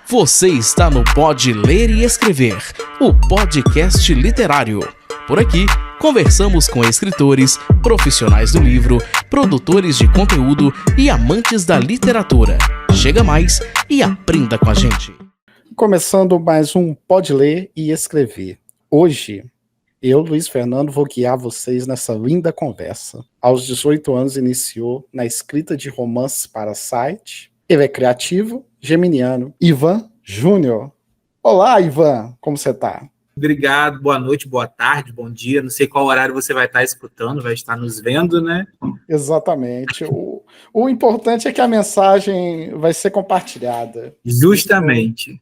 Você está no Pode Ler e Escrever, o podcast literário. Por aqui, conversamos com escritores, profissionais do livro, produtores de conteúdo e amantes da literatura. Chega mais e aprenda com a gente. Começando mais um Pode Ler e Escrever. Hoje, eu, Luiz Fernando, vou guiar vocês nessa linda conversa. Aos 18 anos, iniciou na escrita de romances para site. Ele é criativo, geminiano. Ivan Júnior. Olá, Ivan, como você está? Obrigado, boa noite, boa tarde, bom dia. Não sei qual horário você vai estar escutando, vai estar nos vendo, né? Exatamente. O importante é que a mensagem vai ser compartilhada. Justamente.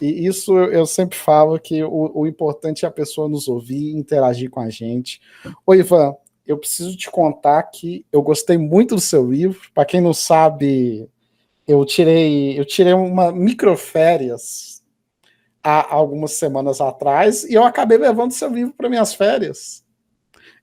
E isso eu sempre falo que o importante é a pessoa nos ouvir e interagir com a gente. Ô, Ivan, eu preciso te contar que eu gostei muito do seu livro. Para quem não sabe, eu tirei uma microférias há algumas semanas atrás e eu acabei levando seu livro para minhas férias.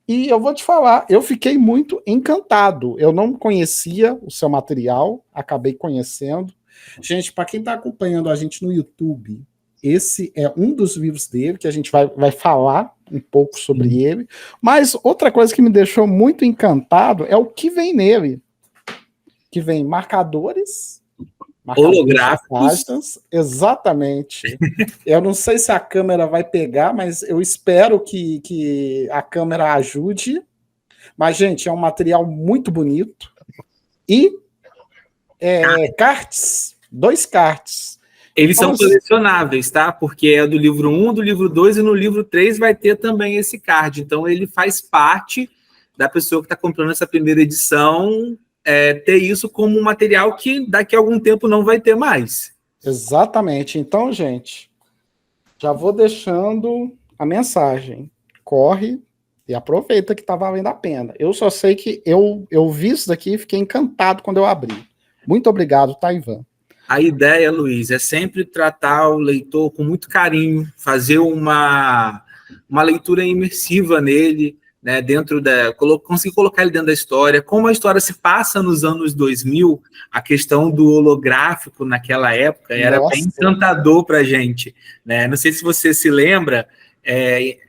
E eu vou te falar, eu fiquei muito encantado. Eu não conhecia o seu material, acabei conhecendo. Gente, para quem está acompanhando a gente no YouTube, esse é um dos livros dele, que a gente vai falar um pouco sobre ele. Mas outra coisa que me deixou muito encantado é o que vem nele. Que vem marcadores holográficos. Exatamente. Eu não sei se a câmera vai pegar, mas eu espero que a câmera ajude. Mas, gente, é um material muito bonito. E cards, 2 cards. Eles são colecionáveis, tá? Porque é do livro 1, do livro 2 e no livro 3 vai ter também esse card. Então, ele faz parte da pessoa que está comprando essa primeira edição ter isso como um material que daqui a algum tempo não vai ter mais. Exatamente. Então, gente, já vou deixando a mensagem. Corre e aproveita que está valendo a pena. Eu só sei que eu vi isso daqui e fiquei encantado quando eu abri. Muito obrigado, tá, Ivan? A ideia, Luiz, é sempre tratar o leitor com muito carinho, fazer uma leitura imersiva nele, né, conseguir colocar ele dentro da história. Como a história se passa nos anos 2000, a questão do holográfico naquela época era bem encantador para a gente. Né? Não sei se você se lembra,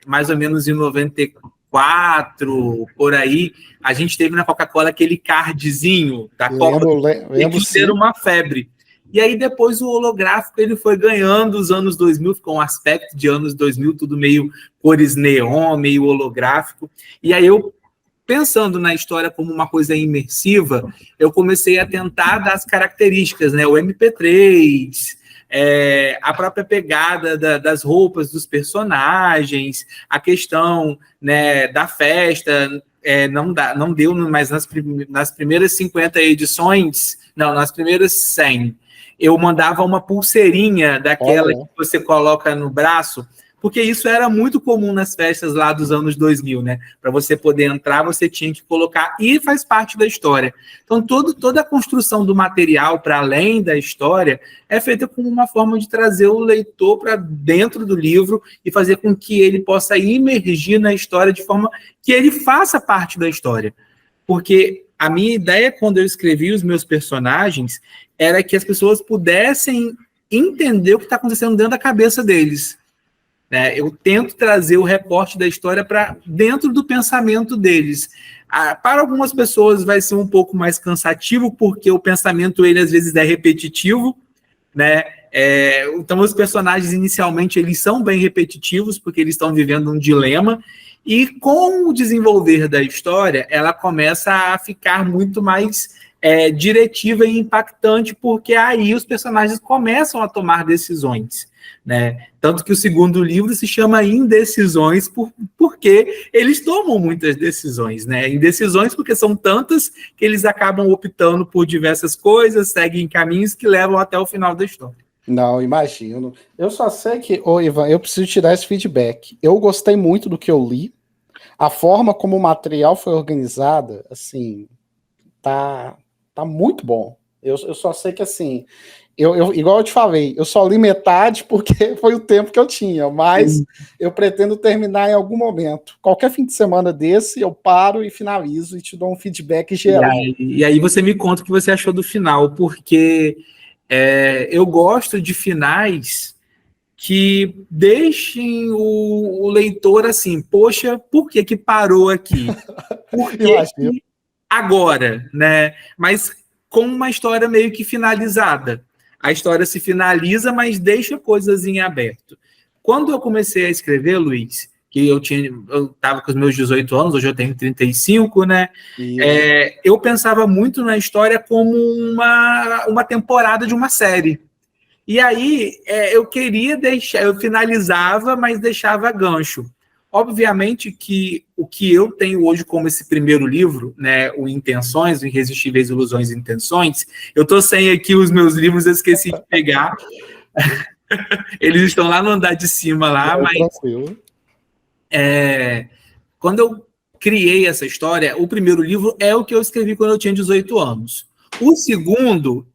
mais ou menos em 94, por aí, a gente teve na Coca-Cola aquele cardzinho da Coca, lembro que era uma febre. E aí depois o holográfico ele foi ganhando os anos 2000, ficou um aspecto de anos 2000, tudo meio cores neon, meio holográfico. E aí eu, pensando na história como uma coisa imersiva, eu comecei a tentar dar as características, né? O MP3, a própria pegada das roupas dos personagens, a questão, né, da festa. Não deu, mas nas primeiras 50 edições, não, nas primeiras 100, eu mandava uma pulseirinha daquela que você coloca no braço, porque isso era muito comum nas festas lá dos anos 2000, né? Para você poder entrar, você tinha que colocar, e faz parte da história. Então, toda a construção do material, para além da história, é feita como uma forma de trazer o leitor para dentro do livro e fazer com que ele possa imergir na história de forma que ele faça parte da história. Porque a minha ideia, quando eu escrevi os meus personagens, era que as pessoas pudessem entender o que está acontecendo dentro da cabeça deles. Eu tento trazer o recorte da história para dentro do pensamento deles. Para algumas pessoas vai ser um pouco mais cansativo, porque o pensamento, ele às vezes é repetitivo, né? Então, os personagens, inicialmente, eles são bem repetitivos, porque eles estão vivendo um dilema, e com o desenvolver da história, ela começa a ficar muito mais diretiva e impactante, porque aí os personagens começam a tomar decisões, né? Tanto que o segundo livro se chama Indecisões, porque eles tomam muitas decisões, né? Indecisões porque são tantas que eles acabam optando por diversas coisas, seguem caminhos que levam até o final da história. Não, imagino. Eu só sei que, Ivan, eu preciso te dar esse feedback. Eu gostei muito do que eu li. A forma como o material foi organizada, assim, tá muito bom. Eu só sei que, assim, igual eu te falei, eu só li metade porque foi o tempo que eu tinha, mas eu pretendo terminar em algum momento. Qualquer fim de semana desse, eu paro e finalizo e te dou um feedback geral. E aí você me conta o que você achou do final, porque Eu gosto de finais que deixem o leitor assim, poxa, por que que parou aqui? Por que agora, né? Mas com uma história meio que finalizada. A história se finaliza, mas deixa coisas em aberto. Quando eu comecei a escrever, Luiz, que eu estava com os meus 18 anos, hoje eu tenho 35, né? Eu pensava muito na história como uma temporada de uma série. E aí eu queria deixar, eu finalizava, mas deixava gancho. Obviamente que o que eu tenho hoje como esse primeiro livro, né, o Intenções, o Irresistíveis Ilusões e Intenções, eu estou sem aqui os meus livros, eu esqueci de pegar. Eles estão lá no andar de cima, lá, mas... Tranquilo. Quando eu criei essa história, o primeiro livro é o que eu escrevi quando eu tinha 18 anos. O segundo,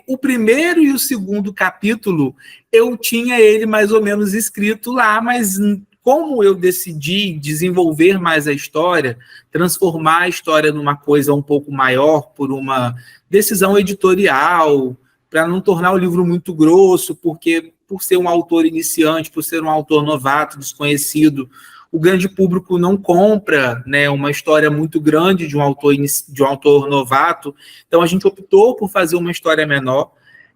o primeiro e o segundo capítulo, eu tinha ele mais ou menos escrito lá, mas como eu decidi desenvolver mais a história, transformar a história numa coisa um pouco maior por uma decisão editorial, para não tornar o livro muito grosso, porque por ser um autor iniciante, por ser um autor novato, desconhecido, o grande público não compra, né, uma história muito grande de um autor novato. Então a gente optou por fazer uma história menor.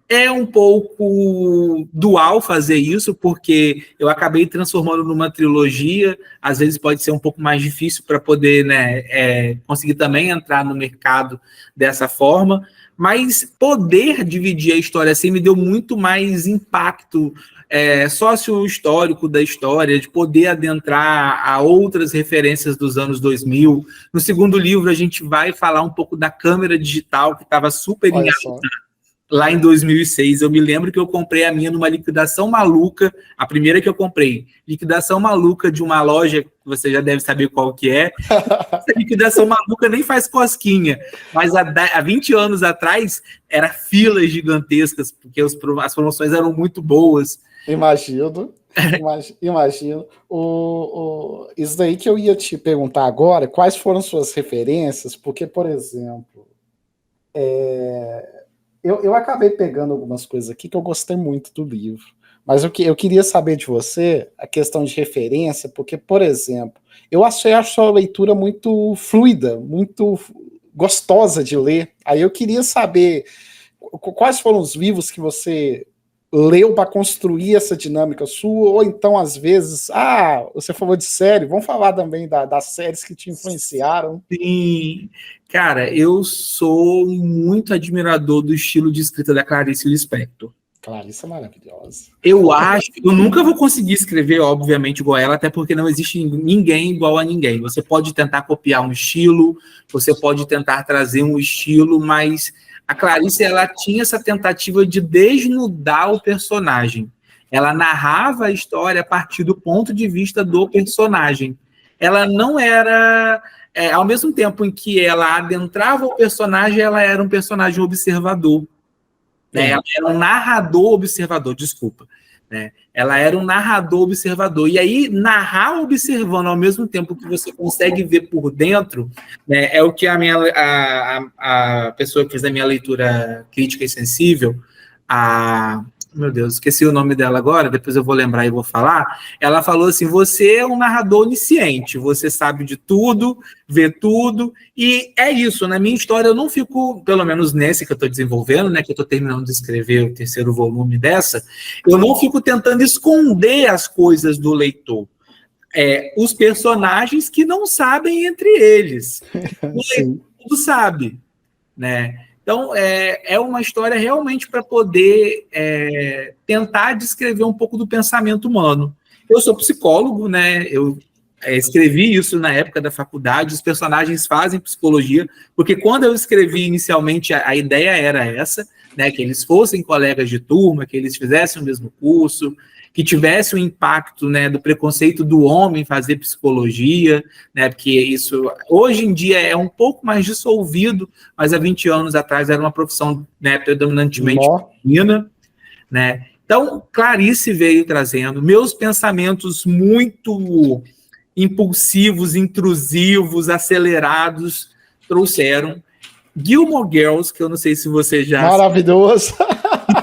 É um pouco dual fazer isso, porque eu acabei transformando numa trilogia, às vezes pode ser um pouco mais difícil para poder, né, conseguir também entrar no mercado dessa forma, mas poder dividir a história assim me deu muito mais impacto sócio-histórico da história, de poder adentrar a outras referências dos anos 2000. No segundo livro, a gente vai falar um pouco da câmera digital, que estava super em alta lá em 2006. Eu me lembro que eu comprei a minha numa liquidação maluca, a primeira que eu comprei, liquidação maluca de uma loja, que você já deve saber qual que é. Essa liquidação maluca nem faz cosquinha, mas há 20 anos atrás, era filas gigantescas, porque as promoções eram muito boas. Imagino. Isso daí que eu ia te perguntar agora, quais foram suas referências? Porque, por exemplo, eu acabei pegando algumas coisas aqui que eu gostei muito do livro, mas eu queria saber de você a questão de referência, porque, por exemplo, eu achei a sua leitura muito fluida, muito gostosa de ler. Aí eu queria saber quais foram os livros que você leu para construir essa dinâmica sua, ou então, às vezes, você falou de série, vamos falar também das séries que te influenciaram. Sim, cara, eu sou muito admirador do estilo de escrita da Clarice Lispector. Clarice é maravilhosa. Eu acho que eu nunca vou conseguir escrever, obviamente, igual a ela, até porque não existe ninguém igual a ninguém. Você pode tentar copiar um estilo, você pode tentar trazer um estilo, mas a Clarice, ela tinha essa tentativa de desnudar o personagem. Ela narrava a história a partir do ponto de vista do personagem. Ela não era... ao mesmo tempo em que ela adentrava o personagem, ela era um personagem observador. Né? Ela era um narrador observador, desculpa. Né? Ela era um narrador observador. E aí, narrar observando ao mesmo tempo que você consegue ver por dentro, né, é o que a pessoa que fez a minha leitura crítica e sensível, meu Deus, esqueci o nome dela agora, depois eu vou lembrar e vou falar. Ela falou assim: você é um narrador onisciente, você sabe de tudo, vê tudo, e é isso. Na minha história eu não fico, pelo menos nesse que eu estou desenvolvendo, né, que eu estou terminando de escrever o 3º volume dessa, eu não fico tentando esconder as coisas do leitor. Os personagens que não sabem entre eles. O leitor tudo sabe, né? Então, é uma história realmente para poder tentar descrever um pouco do pensamento humano. Eu sou psicólogo, né? Eu escrevi isso na época da faculdade, os personagens fazem psicologia, porque quando eu escrevi inicialmente, a ideia era essa, né? Que eles fossem colegas de turma, que eles fizessem o mesmo curso, que tivesse o impacto, né, do preconceito do homem fazer psicologia, né, porque isso hoje em dia é um pouco mais dissolvido, mas há 20 anos atrás era uma profissão, né, predominantemente feminina, né? Então, Clarice veio trazendo meus pensamentos muito impulsivos, intrusivos, acelerados, trouxeram Gilmore Girls, que eu não sei se você já... Maravilhoso!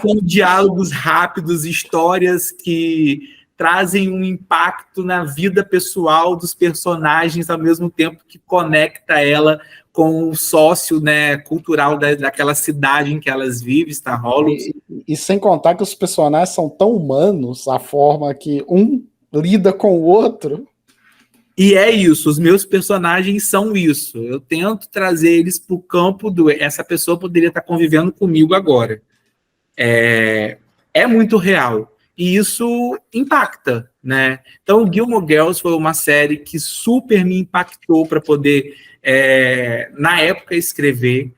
são diálogos rápidos, histórias que trazem um impacto na vida pessoal dos personagens, ao mesmo tempo que conecta ela com o sócio, né, cultural daquela cidade em que elas vivem, Star Hollows. E sem contar que os personagens são tão humanos, a forma que um lida com o outro. E é isso, os meus personagens são isso. Eu tento trazer eles para o campo do... Essa pessoa poderia estar convivendo comigo agora. É muito real. E isso impacta, né? Então, Gilmore Girls foi uma série que super me impactou para poder, na época, escrever.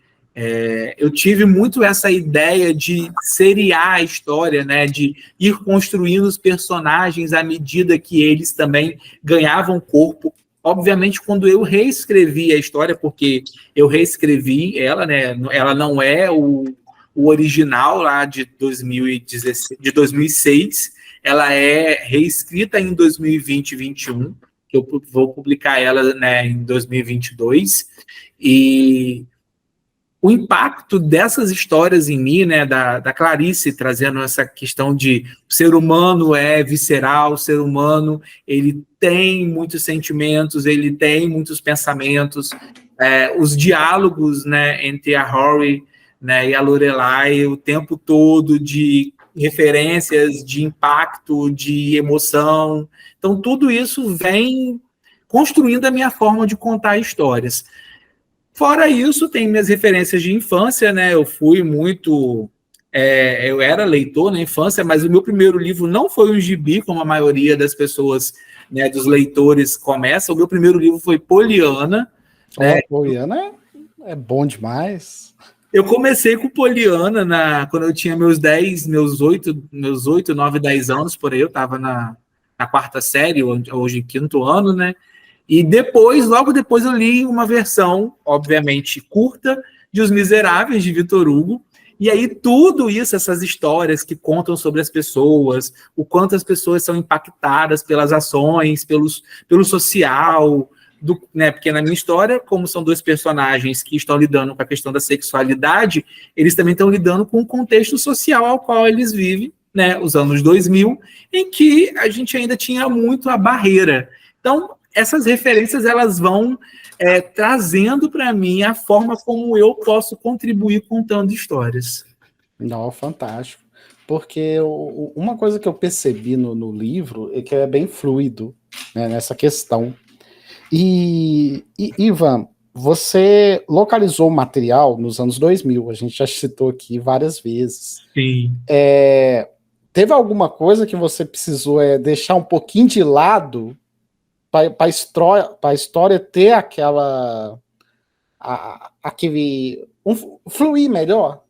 Eu tive muito essa ideia de seriar a história, né? De ir construindo os personagens à medida que eles também ganhavam corpo. Obviamente, quando eu reescrevi a história, porque eu reescrevi ela, né? Ela não é o original lá de 2006, ela é reescrita em 2020 e 2021, que eu vou publicar ela, né, em 2022, e o impacto dessas histórias em mim, né, da Clarice, trazendo essa questão de o ser humano é visceral, o ser humano ele tem muitos sentimentos, ele tem muitos pensamentos, os diálogos, né, entre a Rory, né, e a Lorelai o tempo todo, de referências, de impacto, de emoção. Então, tudo isso vem construindo a minha forma de contar histórias. Fora isso, tem minhas referências de infância, né? Eu fui muito... eu era leitor na infância, mas o meu primeiro livro não foi um gibi, como a maioria das pessoas, né, dos leitores começa. O meu primeiro livro foi Poliana. Né? Poliana é bom demais. Eu comecei com Poliana quando eu tinha meus 8, 9, 10 anos, por aí. Eu estava na quarta série, hoje em quinto ano, né? E depois, logo depois, eu li uma versão, obviamente, curta, de Os Miseráveis, de Victor Hugo. E aí tudo isso, essas histórias que contam sobre as pessoas, o quanto as pessoas são impactadas pelas ações, pelo social... né, porque na minha história, como são dois personagens que estão lidando com a questão da sexualidade, eles também estão lidando com o contexto social ao qual eles vivem, né, os anos 2000, em que a gente ainda tinha muito a barreira. Então, essas referências elas vão trazendo para mim a forma como eu posso contribuir contando histórias. Não, fantástico. Porque uma coisa que eu percebi no livro é que é bem fluido, né, nessa questão. E Ivan, você localizou o material nos anos 2000, a gente já citou aqui várias vezes. Sim. Teve alguma coisa que você precisou deixar um pouquinho de lado para a história ter fluir melhor?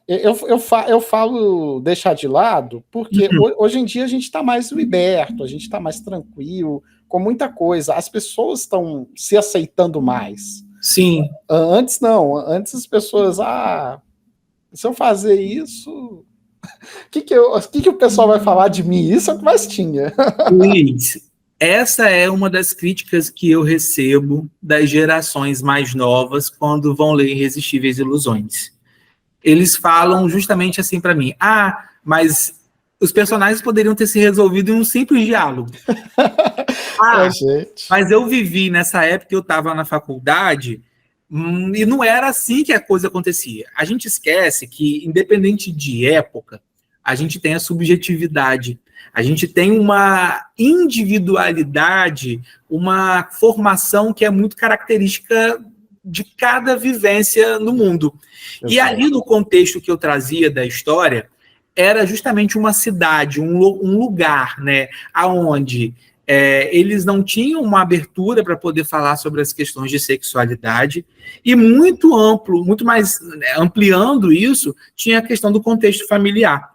Eu falo deixar de lado porque hoje em dia a gente está mais liberto, a gente está mais tranquilo, com muita coisa. As pessoas estão se aceitando mais. Sim. Antes não. Antes as pessoas... se eu fazer isso... O que o pessoal vai falar de mim? Isso é o que mais tinha. Luiz, essa é uma das críticas que eu recebo das gerações mais novas quando vão ler Irresistíveis Ilusões. Eles falam justamente assim para mim: mas os personagens poderiam ter se resolvido em um simples diálogo. Mas eu vivi nessa época, eu estava na faculdade, e não era assim que a coisa acontecia. A gente esquece que, independente de época, a gente tem a subjetividade, a gente tem uma individualidade, uma formação que é muito característica de cada vivência no mundo. E ali no contexto que eu trazia da história, era justamente uma cidade, um lugar, né, onde eles não tinham uma abertura para poder falar sobre as questões de sexualidade, e muito amplo, muito mais ampliando isso, tinha a questão do contexto familiar.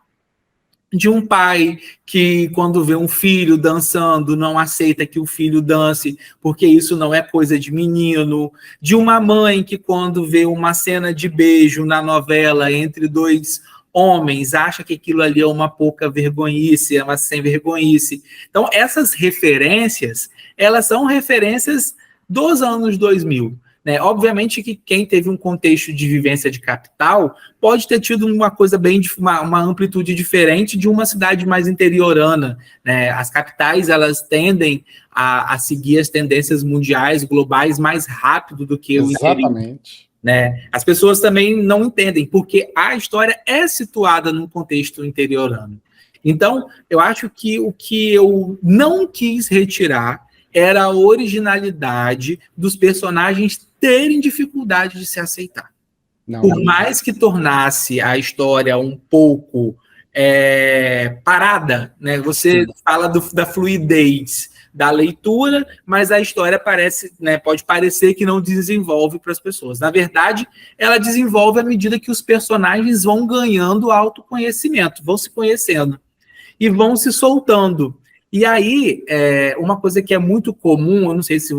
De um pai que, quando vê um filho dançando, não aceita que o filho dance, porque isso não é coisa de menino. De uma mãe que, quando vê uma cena de beijo na novela entre dois homens, acha que aquilo ali é uma pouca vergonhice, é uma sem vergonhice. Então, essas referências, elas são referências dos anos 2000. né? Obviamente que quem teve um contexto de vivência de capital pode ter tido uma coisa uma amplitude diferente de uma cidade mais interiorana, né? As capitais, elas tendem a seguir as tendências mundiais, globais, mais rápido do que o interior. Exatamente. Né? As pessoas também não entendem, porque a história é situada num contexto interiorano. Então, eu acho que o que eu não quis retirar era a originalidade dos personagens terem dificuldade de se aceitar. Não. Por mais que tornasse a história um pouco parada, né? Você fala da fluidez da leitura, mas a história pode parecer que não desenvolve para as pessoas. Na verdade, ela desenvolve à medida que os personagens vão ganhando autoconhecimento, vão se conhecendo e vão se soltando. E aí, uma coisa que é muito comum, eu não sei se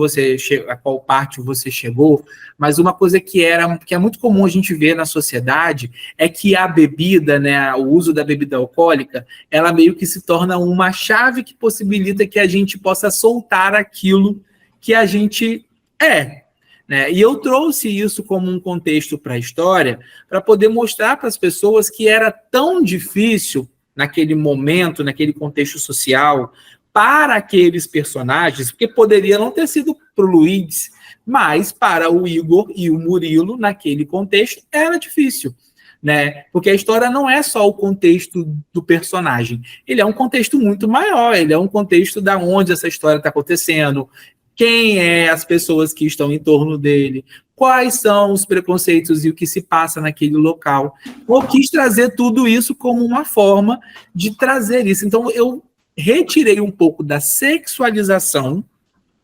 a qual parte você chegou, mas uma coisa que é muito comum a gente ver na sociedade é que a bebida, né, o uso da bebida alcoólica, ela meio que se torna uma chave que possibilita que a gente possa soltar aquilo que a gente é. Né? E eu trouxe isso como um contexto para a história, para poder mostrar para as pessoas que era tão difícil naquele momento, naquele contexto social, para aqueles personagens, porque poderia não ter sido para o Luiz, mas para o Igor e o Murilo, naquele contexto, era difícil. Né? Porque a história não é só o contexto do personagem, ele é um contexto muito maior, ele é um contexto da onde essa história está acontecendo, quem é as pessoas que estão em torno dele, quais são os preconceitos e o que se passa naquele local. Eu quis trazer tudo isso como uma forma de trazer isso. Então, eu retirei um pouco da sexualização,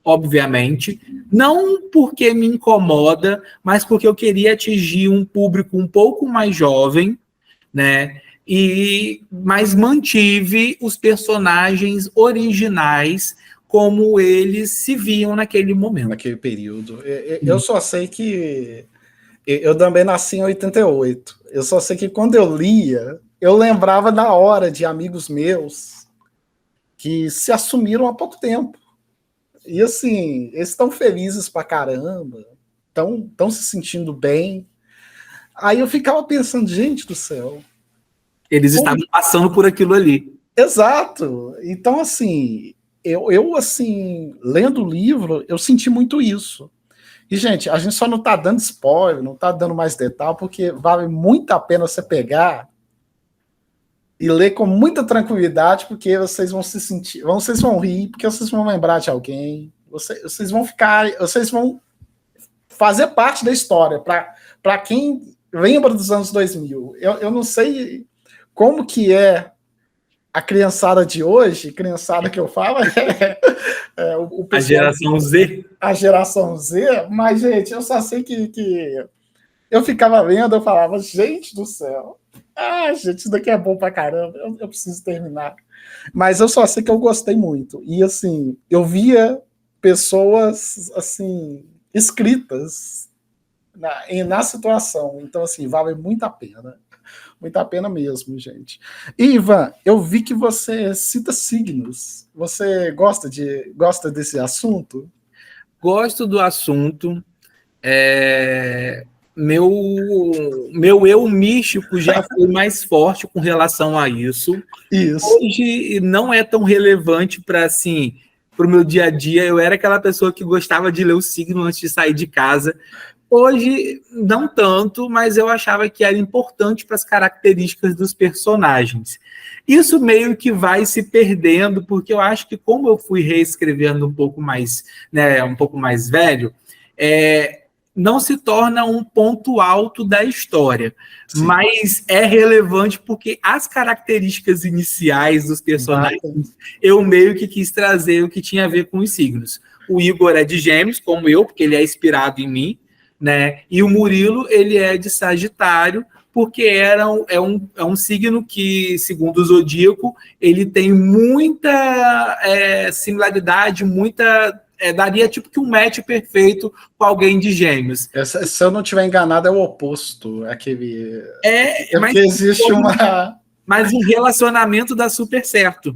obviamente, não porque me incomoda, mas porque eu queria atingir um público um pouco mais jovem, né? Mas mantive os personagens originais como eles se viam naquele momento. Naquele período. Eu só sei que eu também nasci em 88. Eu só sei que quando eu lia, eu lembrava da hora de amigos meus que se assumiram há pouco tempo. E assim, eles estão felizes pra caramba, estão se sentindo bem. Aí eu ficava pensando, gente do céu. Eles estavam passando por aquilo ali. Exato. Então, assim, eu assim, lendo o livro, eu senti muito isso. E, gente, a gente só não tá dando spoiler, não tá dando mais detalhe, porque vale muito a pena você pegar e ler com muita tranquilidade, porque vocês vão se sentir, vocês vão rir, porque vocês vão lembrar de alguém, vocês vão fazer parte da história, para quem lembra dos anos 2000. Eu não sei como que é a criançada de hoje, criançada que eu falo, o pessoal, a geração Z. A geração Z, mas, gente, eu só sei que eu ficava lendo, eu falava, gente do céu, gente, isso daqui é bom pra caramba, eu preciso terminar. Mas eu só sei que eu gostei muito. E, assim, eu via pessoas, assim, escritas na situação. Então, assim, vale muito a pena. Muito a pena mesmo, gente. E, Ivan, eu vi que você cita signos. Você gosta desse assunto? Gosto do assunto. Meu eu místico já foi mais forte com relação a isso. Isso. Hoje não é tão relevante para assim, o meu dia a dia. Eu era aquela pessoa que gostava de ler o signo antes de sair de casa. Hoje, não tanto, mas eu achava que era importante para as características dos personagens. Isso meio que vai se perdendo, porque eu acho que como eu fui reescrevendo um pouco mais velho, não se torna um ponto alto da história. Sim. Mas é relevante porque as características iniciais dos personagens, eu meio que quis trazer o que tinha a ver com os signos. O Igor é de Gêmeos, como eu, porque ele é inspirado em mim, né? E o Murilo, ele é de Sagitário, porque é um signo que, segundo o Zodíaco, ele tem muita similaridade, daria tipo que um match perfeito com alguém de Gêmeos. Se eu não estiver enganado, é o oposto. Aquele. Mas porque existe uma. mas o relacionamento dá super certo.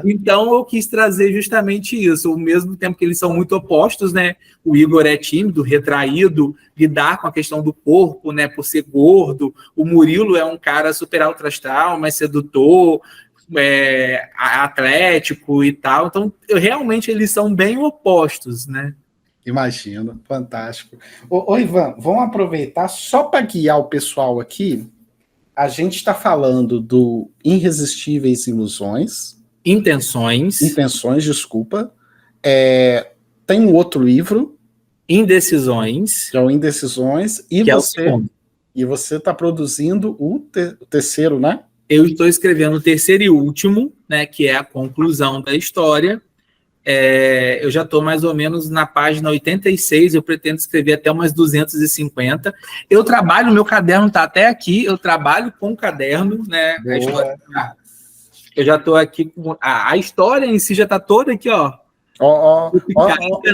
Então eu quis trazer justamente isso, ao mesmo tempo que eles são muito opostos, né? O Igor é tímido, retraído, lidar com a questão do corpo, né? Por ser gordo. O Murilo é um cara super alto astral, mas sedutor, atlético e tal. Então, realmente eles são bem opostos, né? Imagino, fantástico. Ô Ivan, vamos aproveitar só para guiar o pessoal aqui. A gente está falando do Irresistíveis Ilusões. Intenções, desculpa. Tem um outro livro. Indecisões. Que é o Indecisões. E você está produzindo o terceiro, né? Eu estou escrevendo o terceiro e último, né? Que é a conclusão da história. Eu já estou mais ou menos na página 86, eu pretendo escrever até umas 250. Eu trabalho, meu caderno está até aqui, eu trabalho com o caderno, né? A história, eu já estou aqui com a história em si já está toda aqui, ó.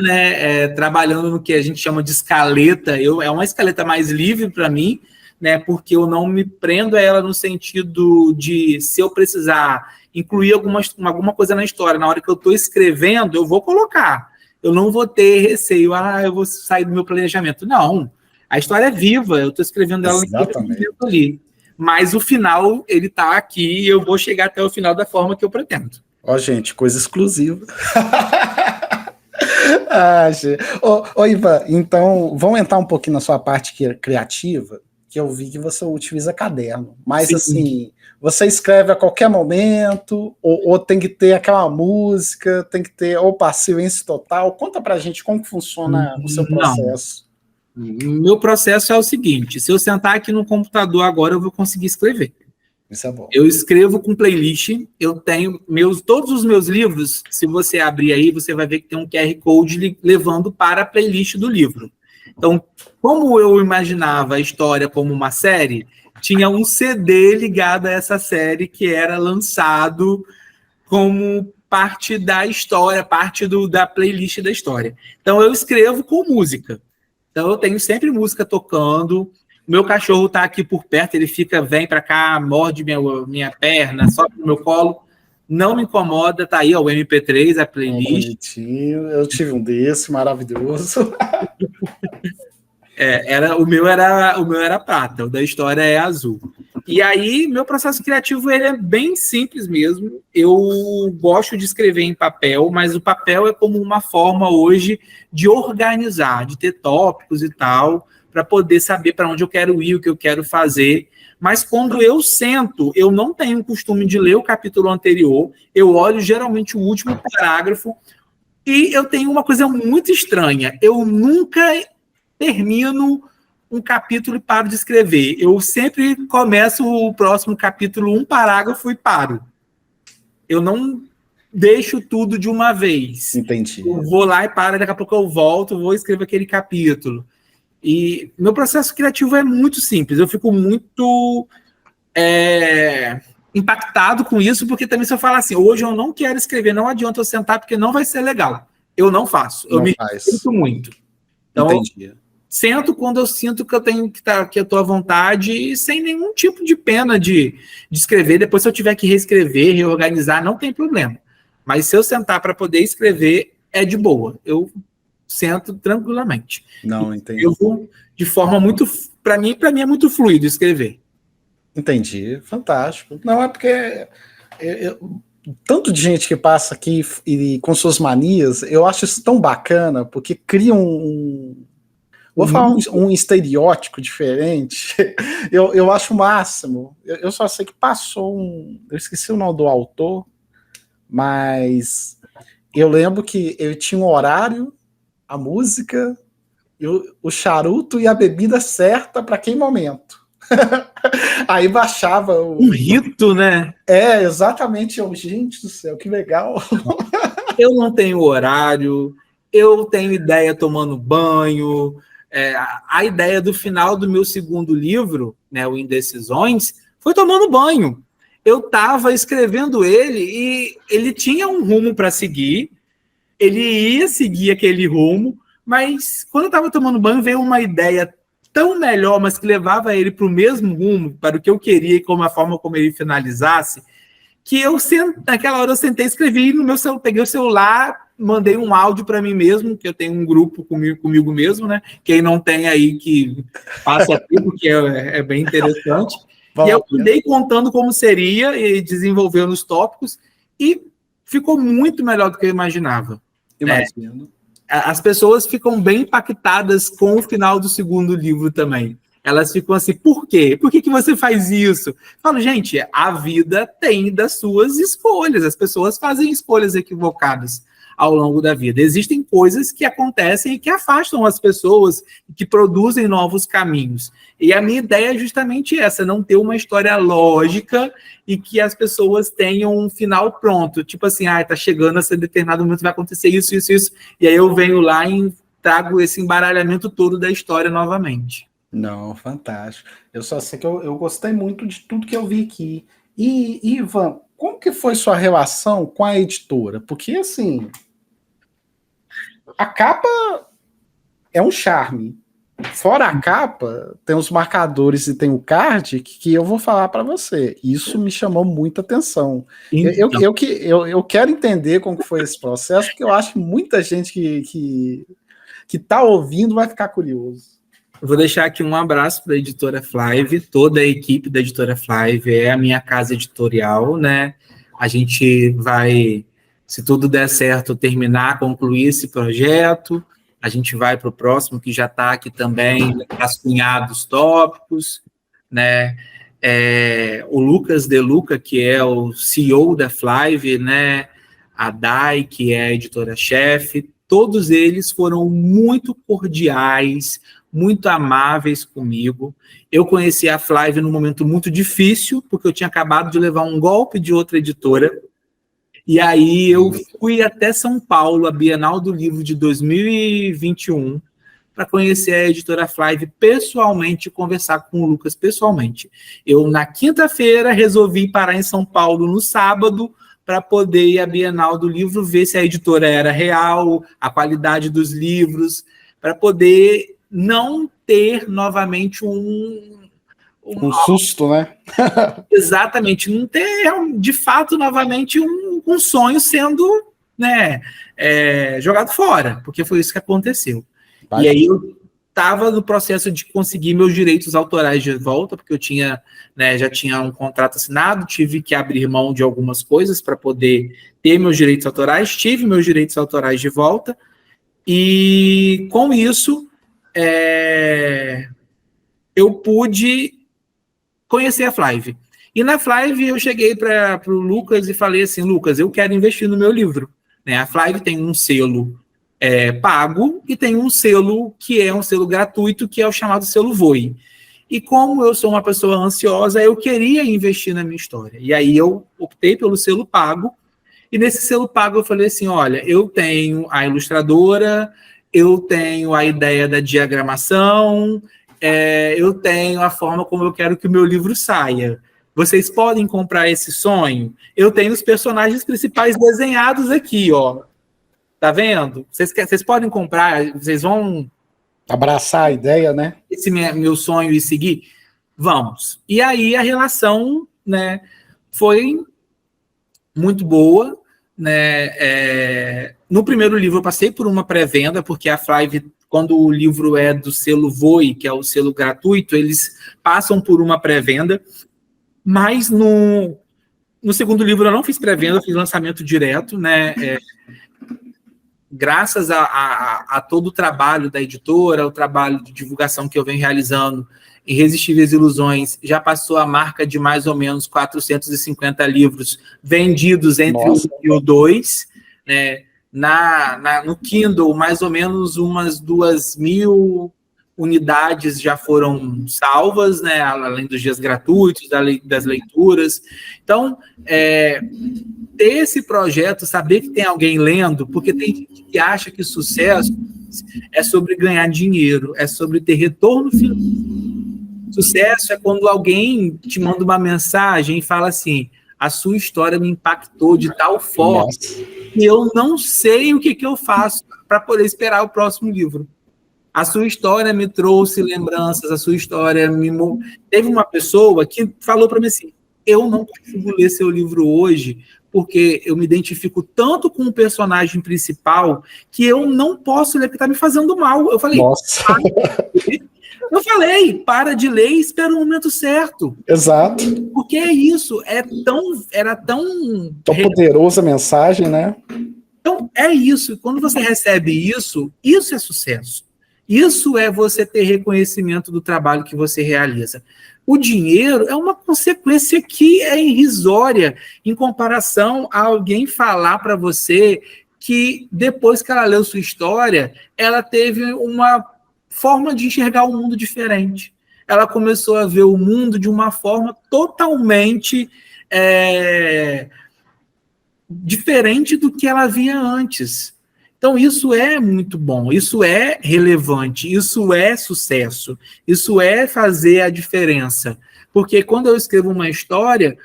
Né? Trabalhando no que a gente chama de escaleta. É uma escaleta mais livre para mim, né? Porque eu não me prendo a ela no sentido de, se eu precisar incluir alguma coisa na história, na hora que eu estou escrevendo, eu vou colocar. Eu não vou ter receio, eu vou sair do meu planejamento. Não, a história é viva, eu estou escrevendo ela ali. Mas o final, ele está aqui e eu vou chegar até o final da forma que eu pretendo. Gente, coisa exclusiva. Ivan, então, vamos entrar um pouquinho na sua parte criativa, que eu vi que você utiliza caderno. Mas, sim, assim, você escreve a qualquer momento, ou tem que ter aquela música, tem que ter, silêncio total. Conta pra gente como que funciona o seu processo. Meu processo é o seguinte, se eu sentar aqui no computador agora, eu vou conseguir escrever. Isso é bom. Eu escrevo com playlist, eu tenho todos os meus livros, se você abrir aí, você vai ver que tem um QR Code levando para a playlist do livro. Então, como eu imaginava a história como uma série, tinha um CD ligado a essa série que era lançado como parte da história, parte da playlist da história. Então, eu escrevo com música. Então, eu tenho sempre música tocando. Meu cachorro está aqui por perto, ele vem para cá, morde minha perna, sobe no meu colo. Não me incomoda, tá aí, ó, o MP3, a playlist. Bonitinho, eu tive um desse, maravilhoso. O meu era prata, o da história é azul. E aí, meu processo criativo ele é bem simples mesmo. Eu gosto de escrever em papel, mas o papel é como uma forma hoje de organizar, de ter tópicos e tal, para poder saber para onde eu quero ir, o que eu quero fazer. Mas quando eu sento, eu não tenho o costume de ler o capítulo anterior, eu olho geralmente o último parágrafo, e eu tenho uma coisa muito estranha, eu nunca termino um capítulo e paro de escrever. Eu sempre começo o próximo capítulo, um parágrafo e paro. Eu não deixo tudo de uma vez. Entendi. Eu vou lá e paro, daqui a pouco eu volto, vou escrever aquele capítulo. E meu processo criativo é muito simples. Eu fico muito impactado com isso, porque também se eu falar assim, hoje eu não quero escrever, não adianta eu sentar, porque não vai ser legal. Eu não faço. Eu me sinto muito. Então, eu sento quando eu sinto que eu tenho que eu estou à vontade e sem nenhum tipo de pena de escrever. Depois, se eu tiver que reescrever, reorganizar, não tem problema. Mas se eu sentar para poder escrever, é de boa. Eu sento tranquilamente. Não, entendi. Eu vou de forma muito... Para mim é muito fluido escrever. Entendi. Fantástico. Não, é porque... tanto de gente que passa aqui e com suas manias, eu acho isso tão bacana, porque cria vou falar um estereótipo diferente. Eu acho o máximo. Eu só sei que passou eu esqueci o nome do autor, mas eu lembro que ele tinha um horário, a música, o charuto e a bebida certa para aquele momento. Aí baixava um rito, né? Exatamente. Gente do céu, que legal. Eu não tenho horário, eu tenho ideia tomando banho. A ideia do final do meu segundo livro, né, o Indecisões, foi tomando banho. Eu estava escrevendo ele e ele tinha um rumo para seguir, ele ia seguir aquele rumo, mas quando eu estava tomando banho veio uma ideia tão melhor, mas que levava ele para o mesmo rumo, para o que eu queria e como a forma como ele finalizasse, que naquela hora eu sentei e escrevi no meu celular, peguei o celular, mandei um áudio para mim mesmo, que eu tenho um grupo comigo mesmo, né? Quem não tem aí que passa aqui, porque é bem interessante. E eu andei contando como seria e desenvolvendo os tópicos e ficou muito melhor do que eu imaginava. Imagino. As pessoas ficam bem impactadas com o final do segundo livro também. Elas ficam assim, por quê? Por que você faz isso? Eu falo, gente, a vida tem das suas escolhas. As pessoas fazem escolhas equivocadas ao longo da vida. Existem coisas que acontecem e que afastam as pessoas, que produzem novos caminhos. E a minha ideia é justamente essa, não ter uma história lógica e que as pessoas tenham um final pronto. Tipo assim, tá chegando a ser determinado momento, vai acontecer isso. E aí eu venho lá e trago esse embaralhamento todo da história novamente. Não, fantástico. Eu só sei que eu gostei muito de tudo que eu vi aqui. E, Ivan, como que foi sua relação com a editora? Porque, assim, a capa é um charme. Fora a capa, tem os marcadores e tem o card que eu vou falar para você. Isso me chamou muita atenção. Eu quero entender como que foi esse processo, porque eu acho que muita gente que tá ouvindo vai ficar curioso. Eu vou deixar aqui um abraço para a Editora Flive, toda a equipe da Editora Flive é a minha casa editorial, né? A gente vai, se tudo der certo, concluir esse projeto, a gente vai para o próximo, que já está aqui também, rascunhados tópicos, né? O Lucas De Luca, que é o CEO da Flive, né? A Dai, que é a editora-chefe, todos eles foram muito cordiais, muito amáveis comigo. Eu conheci a Flive num momento muito difícil, porque eu tinha acabado de levar um golpe de outra editora, e aí eu fui até São Paulo, a Bienal do Livro de 2021, para conhecer a editora Flive pessoalmente, conversar com o Lucas pessoalmente. Eu, na quinta-feira, resolvi parar em São Paulo no sábado, para poder ir à Bienal do Livro, ver se a editora era real, a qualidade dos livros, para poder não ter novamente um susto, né? Exatamente, não ter, de fato, novamente um sonho sendo, né, jogado fora, porque foi isso que aconteceu. E aí eu estava no processo de conseguir meus direitos autorais de volta, porque eu tinha, né, já tinha um contrato assinado, tive que abrir mão de algumas coisas para poder ter meus direitos autorais, tive meus direitos autorais de volta, e com isso eu pude conhecer a Flive. E na Flive eu cheguei para o Lucas e falei assim, Lucas, eu quero investir no meu livro. Né? A Flive tem um selo pago e tem um selo que é um selo gratuito, que é o chamado selo Voe. E como eu sou uma pessoa ansiosa, eu queria investir na minha história. E aí eu optei pelo selo pago, e nesse selo pago eu falei assim, olha, eu tenho a ilustradora, eu tenho a ideia da diagramação, eu tenho a forma como eu quero que o meu livro saia. Vocês podem comprar esse sonho? Eu tenho os personagens principais desenhados aqui, ó. Tá vendo? Vocês podem comprar, vocês vão abraçar a ideia, né? Esse meu sonho e seguir? Vamos. E aí a relação, né, foi muito boa, né? No primeiro livro eu passei por uma pré-venda, porque a Flive, quando o livro é do selo Voe, que é o selo gratuito, eles passam por uma pré-venda, mas no segundo livro eu não fiz pré-venda, eu fiz lançamento direto, né? Graças a todo o trabalho da editora, o trabalho de divulgação que eu venho realizando, Irresistíveis Ilusões já passou a marca de mais ou menos 450 livros vendidos entre o 1 e o 2, né? No Kindle, mais ou menos umas 2.000 unidades já foram salvas, né? Além dos dias gratuitos, das leituras. Então, ter esse projeto, saber que tem alguém lendo, porque tem gente que acha que sucesso é sobre ganhar dinheiro, é sobre ter retorno financeiro. Sucesso é quando alguém te manda uma mensagem e fala assim, a sua história me impactou de tal forma que eu não sei o que eu faço para poder esperar o próximo livro. A sua história me trouxe lembranças, a sua história me... Teve uma pessoa que falou para mim assim, eu não consigo ler seu livro hoje, porque eu me identifico tanto com o personagem principal que eu não posso ler, porque está me fazendo mal. Eu falei, nossa. Para de ler e espera o momento certo. Exato. Porque é isso, era tão poderosa a mensagem, né? Então, é isso. Quando você recebe isso, isso é sucesso. Isso é você ter reconhecimento do trabalho que você realiza. O dinheiro é uma consequência que é irrisória em comparação a alguém falar para você que depois que ela leu sua história, ela teve uma forma de enxergar o mundo diferente. Ela começou a ver o mundo de uma forma totalmente diferente do que ela via antes. Então, isso é muito bom, isso é relevante, isso é sucesso, isso é fazer a diferença. Porque quando eu escrevo uma história,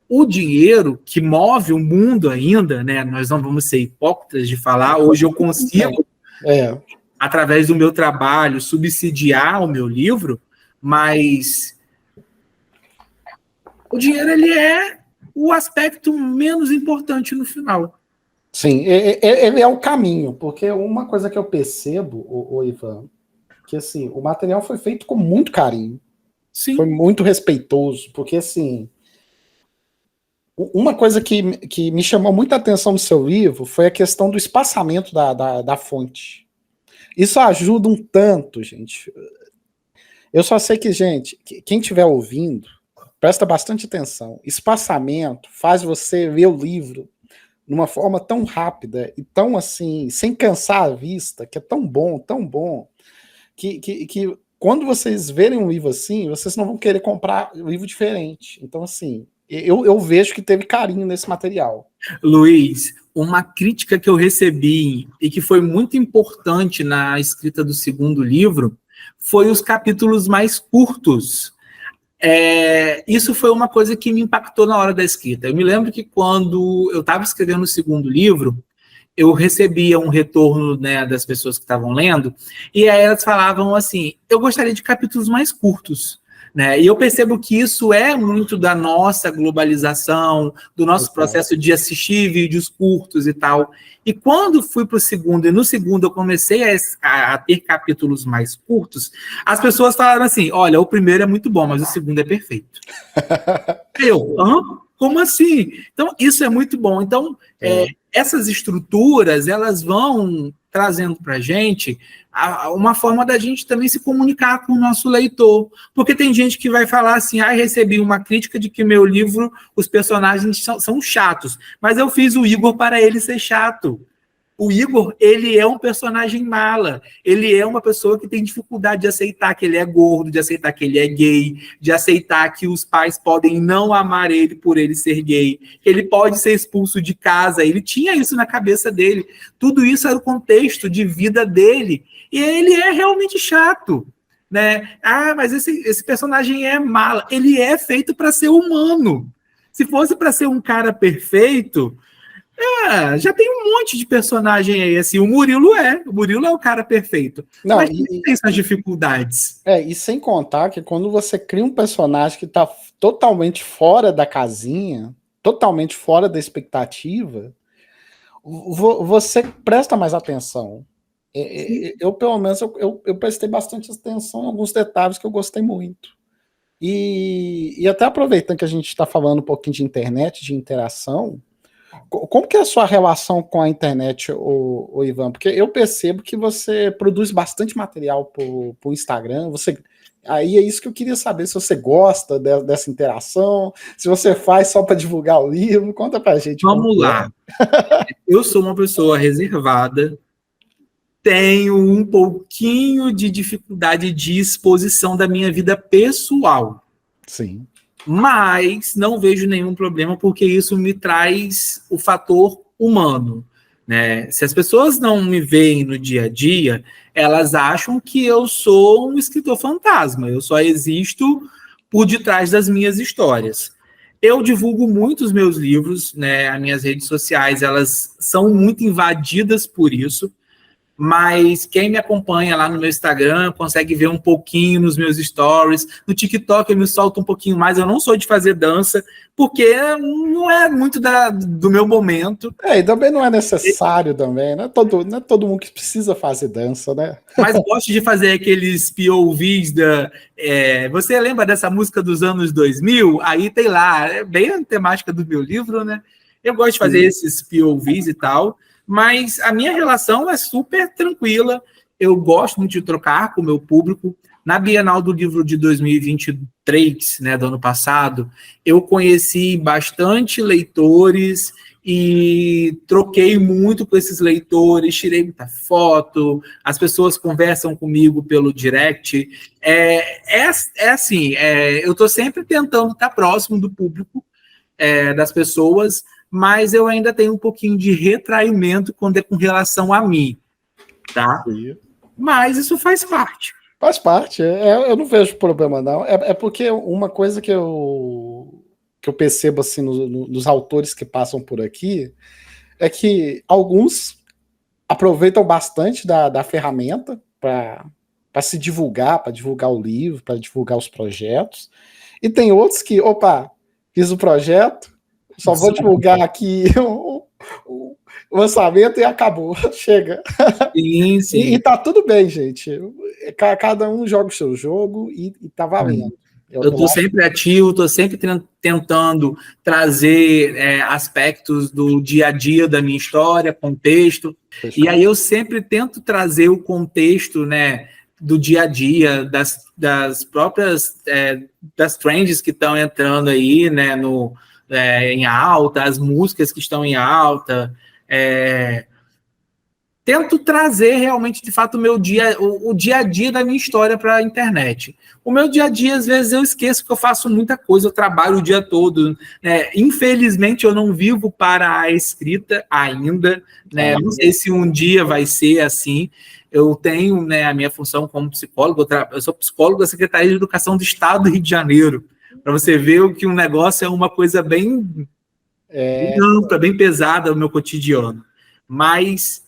o dinheiro que move o mundo ainda, né, nós não vamos ser hipócritas de falar, hoje eu consigo, através do meu trabalho, subsidiar o meu livro, mas o dinheiro ele é o aspecto menos importante no final. Sim, ele é o caminho, porque uma coisa que eu percebo, o Ivan, que assim, o material foi feito com muito carinho. Sim. Foi muito respeitoso, porque assim, uma coisa que me chamou muita atenção no seu livro foi a questão do espaçamento da fonte. Isso ajuda um tanto, gente. Eu só sei que, gente, quem estiver ouvindo, presta bastante atenção. Espaçamento faz você ler o livro numa forma tão rápida e tão assim, sem cansar a vista, que é tão bom, que quando vocês verem um livro assim, vocês não vão querer comprar um livro diferente. Então, assim, eu vejo que teve carinho nesse material. Luiz, uma crítica que eu recebi e que foi muito importante na escrita do segundo livro foi os capítulos mais curtos. Isso foi uma coisa que me impactou na hora da escrita. Eu me lembro que quando eu estava escrevendo o segundo livro, eu recebia um retorno, né, das pessoas que estavam lendo, e aí elas falavam assim, eu gostaria de capítulos mais curtos. Né? E eu percebo que isso é muito da nossa globalização, do nosso processo de assistir vídeos curtos e tal. E quando fui para o segundo, e no segundo eu comecei a ter capítulos mais curtos, as pessoas falaram assim, olha, o primeiro é muito bom, mas o segundo é perfeito. Como assim? Então, isso é muito bom. Então, essas estruturas, elas vão trazendo para a gente uma forma da gente também se comunicar com o nosso leitor. Porque tem gente que vai falar assim, recebi uma crítica de que meu livro, os personagens são chatos, mas eu fiz o Igor para ele ser chato. O Igor, ele é um personagem mala, ele é uma pessoa que tem dificuldade de aceitar que ele é gordo, de aceitar que ele é gay, de aceitar que os pais podem não amar ele por ele ser gay, ele pode ser expulso de casa, ele tinha isso na cabeça dele, tudo isso era o contexto de vida dele, e ele é realmente chato, né? Mas esse personagem é mala, ele é feito para ser humano, se fosse para ser um cara perfeito... já tem um monte de personagem aí, assim, o Murilo é o cara perfeito. Não, mas tem essas dificuldades. E sem contar que quando você cria um personagem que tá totalmente fora da casinha, totalmente fora da expectativa, você presta mais atenção. Eu pelo menos, eu prestei bastante atenção em alguns detalhes que eu gostei muito. E até aproveitando que a gente está falando um pouquinho de internet, de interação, como que é a sua relação com a internet, o Ivan? Porque eu percebo que você produz bastante material pro Instagram. Aí é isso que eu queria saber, se você gosta dessa interação, se você faz só para divulgar o livro. Conta pra gente. Vamos lá. Eu sou uma pessoa reservada, tenho um pouquinho de dificuldade de exposição da minha vida pessoal. Sim. Mas não vejo nenhum problema, porque isso me traz o fator humano, né? Se as pessoas não me veem no dia a dia, elas acham que eu sou um escritor fantasma, eu só existo por detrás das minhas histórias. Eu divulgo muito os meus livros, né? As minhas redes sociais, elas são muito invadidas por isso, mas quem me acompanha lá no meu Instagram consegue ver um pouquinho nos meus stories. No TikTok eu me solto um pouquinho mais, eu não sou de fazer dança, porque não é muito do meu momento. E também não é necessário também, não é todo mundo que precisa fazer dança, né? Mas gosto de fazer aqueles POVs você lembra dessa música dos anos 2000? Aí tem lá, é bem a temática do meu livro, né? Eu gosto de fazer esses POVs e tal, mas a minha relação é super tranquila. Eu gosto muito de trocar com o meu público. Na Bienal do Livro de 2023, né, do ano passado, eu conheci bastante leitores e troquei muito com esses leitores, tirei muita foto, as pessoas conversam comigo pelo direct. Assim, eu estou sempre tentando estar próximo do público, das pessoas, mas eu ainda tenho um pouquinho de retraimento quando é com relação a mim, tá? Sim. Mas isso faz parte. Faz parte, eu não vejo problema não, é porque uma coisa que eu percebo assim nos autores que passam por aqui, é que alguns aproveitam bastante da ferramenta para se divulgar, para divulgar o livro, para divulgar os projetos, e tem outros que, fiz o projeto, só vou divulgar aqui o lançamento e acabou, chega. Sim. E tá tudo bem, gente. Cada um joga o seu jogo e tá valendo. Eu estou sempre ativo, estou sempre tentando trazer aspectos do dia a dia da minha história, contexto. E aí eu sempre tento trazer o contexto, né, do dia a dia, das próprias das trends que estão entrando aí, né, em alta, as músicas que estão em alta. Tento trazer realmente, de fato, o dia a dia da minha história para a internet. O meu dia a dia, às vezes, eu esqueço que eu faço muita coisa, eu trabalho o dia todo. Né? Infelizmente, eu não vivo para a escrita ainda. Né? Não sei se um dia vai ser assim. Eu tenho, né, a minha função como psicólogo, eu sou psicólogo da Secretaria de Educação do Estado do Rio de Janeiro. Para você ver que um negócio é uma coisa bem ampla, bem pesada no meu cotidiano. Mas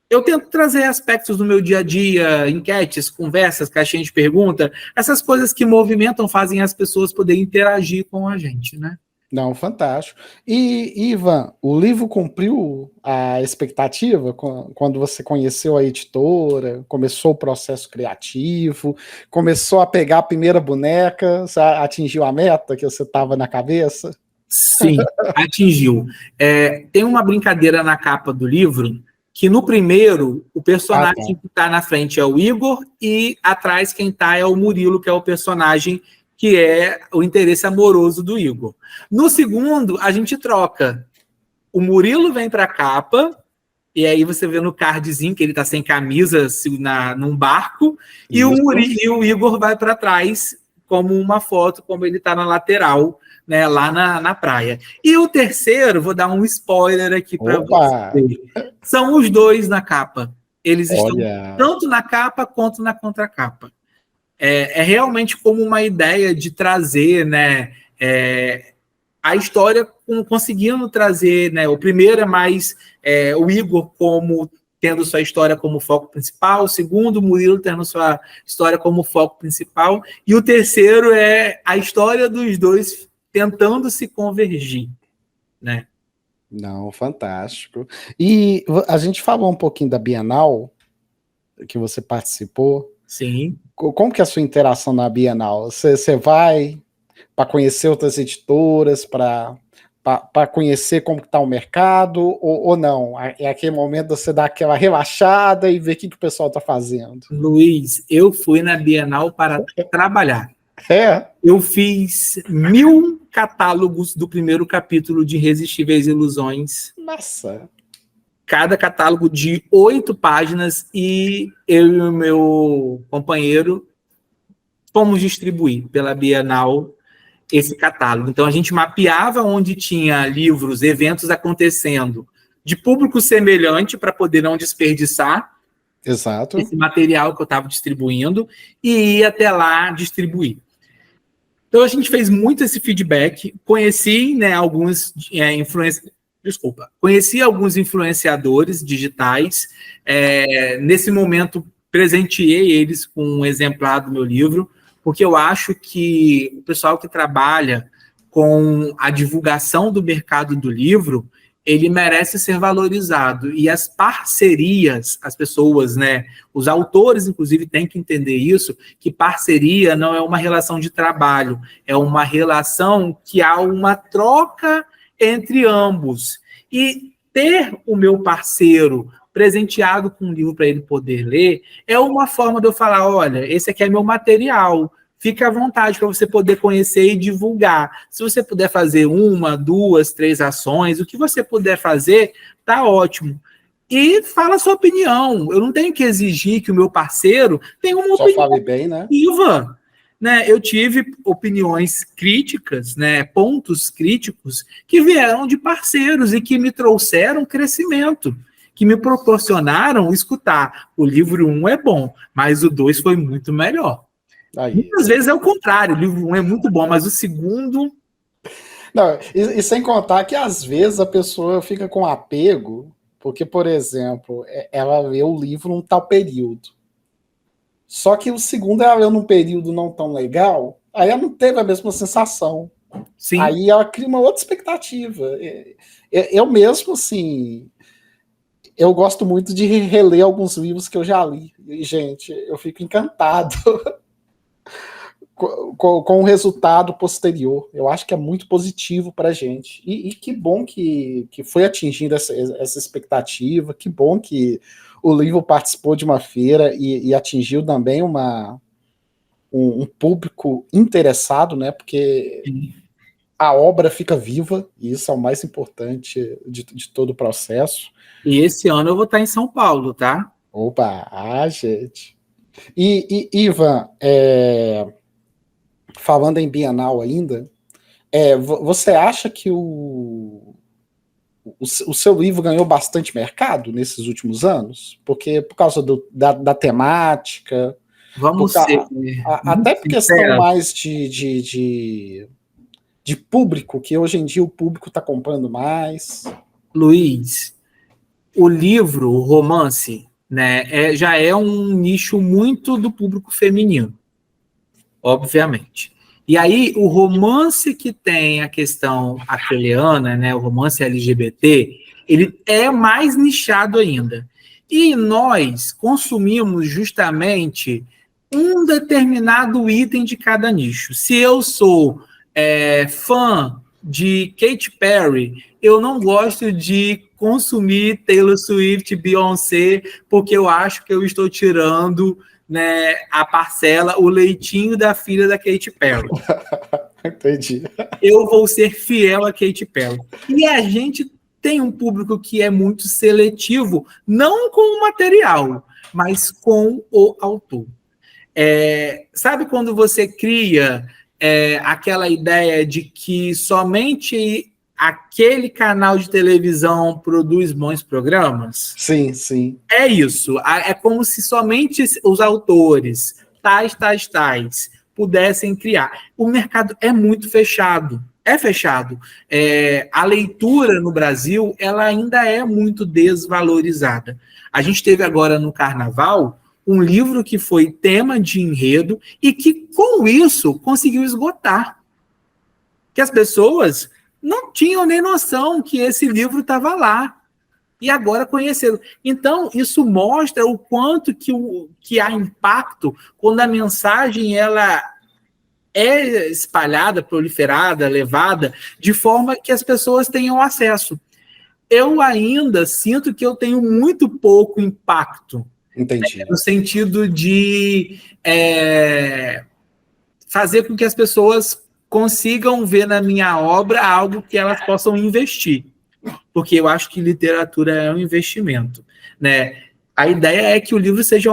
eu tento trazer aspectos do meu dia a dia, enquetes, conversas, caixinha de pergunta, essas coisas que movimentam, fazem as pessoas poderem interagir com a gente, né? Não, fantástico. E, Ivan, o livro cumpriu a expectativa quando você conheceu a editora, começou o processo criativo, começou a pegar a primeira boneca, você atingiu a meta que você estava na cabeça? Sim, atingiu. Tem uma brincadeira na capa do livro, que no primeiro, o personagem que está na frente é o Igor, e atrás quem está é o Murilo, que é o personagem que é o interesse amoroso do Igor. No segundo, a gente troca. O Murilo vem para a capa, e aí você vê no cardzinho que ele está sem camisa num barco, e o Igor vai para trás como uma foto, como ele está na lateral, né, lá na praia. E o terceiro, vou dar um spoiler aqui para você. São os dois na capa. Eles estão tanto na capa quanto na contracapa. É realmente como uma ideia de trazer, né, a história, conseguindo trazer, né, o primeiro é mais o Igor como tendo sua história como foco principal, o segundo, o Murilo tendo sua história como foco principal, e o terceiro é a história dos dois tentando se convergir, né? Não, fantástico. E a gente falou um pouquinho da Bienal, que você participou. Sim. Como que é a sua interação na Bienal? Você vai para conhecer outras editoras, para conhecer como está o mercado, ou não? É aquele momento você dá aquela relaxada e ver o que o pessoal está fazendo? Luiz, eu fui na Bienal para trabalhar. Eu fiz 1000 catálogos do primeiro capítulo de Irresistíveis Ilusões. Nossa! Cada catálogo de 8 páginas, e eu e o meu companheiro fomos distribuir pela Bienal esse catálogo. Então, a gente mapeava onde tinha livros, eventos acontecendo, de público semelhante, para poder não desperdiçar esse material que eu estava distribuindo, e ia até lá distribuir. Então, a gente fez muito esse feedback, conheci, né, alguns influenciadores. Conheci alguns influenciadores digitais. Nesse momento, presenteei eles com um exemplar do meu livro, porque eu acho que o pessoal que trabalha com a divulgação do mercado do livro, ele merece ser valorizado. E as parcerias, as pessoas, né, os autores, inclusive, têm que entender isso, que parceria não é uma relação de trabalho, é uma relação que há uma troca entre ambos. E ter o meu parceiro presenteado com um livro para ele poder ler é uma forma de eu falar, olha, esse aqui é meu material, fica à vontade para você poder conhecer e divulgar. Se você puder fazer 1, 2, 3 ações, o que você puder fazer, tá ótimo. E fala a sua opinião. Eu não tenho que exigir que o meu parceiro tenha uma Só opinião fale bem, né? ativa. Né? Eu tive opiniões críticas, né, pontos críticos, que vieram de parceiros e que me trouxeram crescimento, que me proporcionaram escutar. O livro 1 é bom, mas o 2 foi muito melhor. Aí. Muitas vezes é o contrário, o livro 1 é muito bom, mas o segundo... Não, e sem contar que às vezes a pessoa fica com apego, porque, por exemplo, ela lê o livro num tal período. Só que o segundo ela leu num período não tão legal, aí ela não teve a mesma sensação. Sim. Aí ela cria uma outra expectativa. Eu mesmo, assim, eu gosto muito de reler alguns livros que eu já li. E, gente, eu fico encantado com o resultado posterior. Eu acho que é muito positivo para a gente. E que bom que foi atingindo essa expectativa, que bom que o livro participou de uma feira e atingiu também um público interessado, né? Porque a obra fica viva, e isso é o mais importante de todo o processo. E esse ano eu vou estar em São Paulo, tá? Opa, gente. E Ivan, falando em Bienal ainda, você acha que o seu livro ganhou bastante mercado nesses últimos anos? Porque por causa da temática... Vamos ser... Até por questão mais de público, que hoje em dia o público está comprando mais. Luiz, o livro, o romance, né, já é um nicho muito do público feminino, obviamente. E aí, o romance que tem a questão aqueliana, né, o romance LGBT, ele é mais nichado ainda. E nós consumimos justamente um determinado item de cada nicho. Se eu sou fã de Katy Perry, eu não gosto de consumir Taylor Swift, Beyoncé, porque eu acho que eu estou tirando, né, a parcela, o leitinho da filha da Katy Perry. Entendi. Eu vou ser fiel a Katy Perry. E a gente tem um público que é muito seletivo, não com o material, mas com o autor. Sabe quando você cria aquela ideia de que somente aquele canal de televisão produz bons programas? Sim, sim. É isso. É como se somente os autores, tais, pudessem criar. O mercado é muito fechado. É fechado. A leitura no Brasil, ela ainda é muito desvalorizada. A gente teve agora no Carnaval um livro que foi tema de enredo e que, com isso, conseguiu esgotar. Que as pessoas não tinham nem noção que esse livro estava lá. E agora conheceram. Então, isso mostra o quanto que há impacto quando a mensagem ela é espalhada, proliferada, levada, de forma que as pessoas tenham acesso. Eu ainda sinto que eu tenho muito pouco impacto. Entendi. No sentido de fazer com que as pessoas consigam ver na minha obra algo que elas possam investir. Porque eu acho que literatura é um investimento, né? A ideia é que o livro seja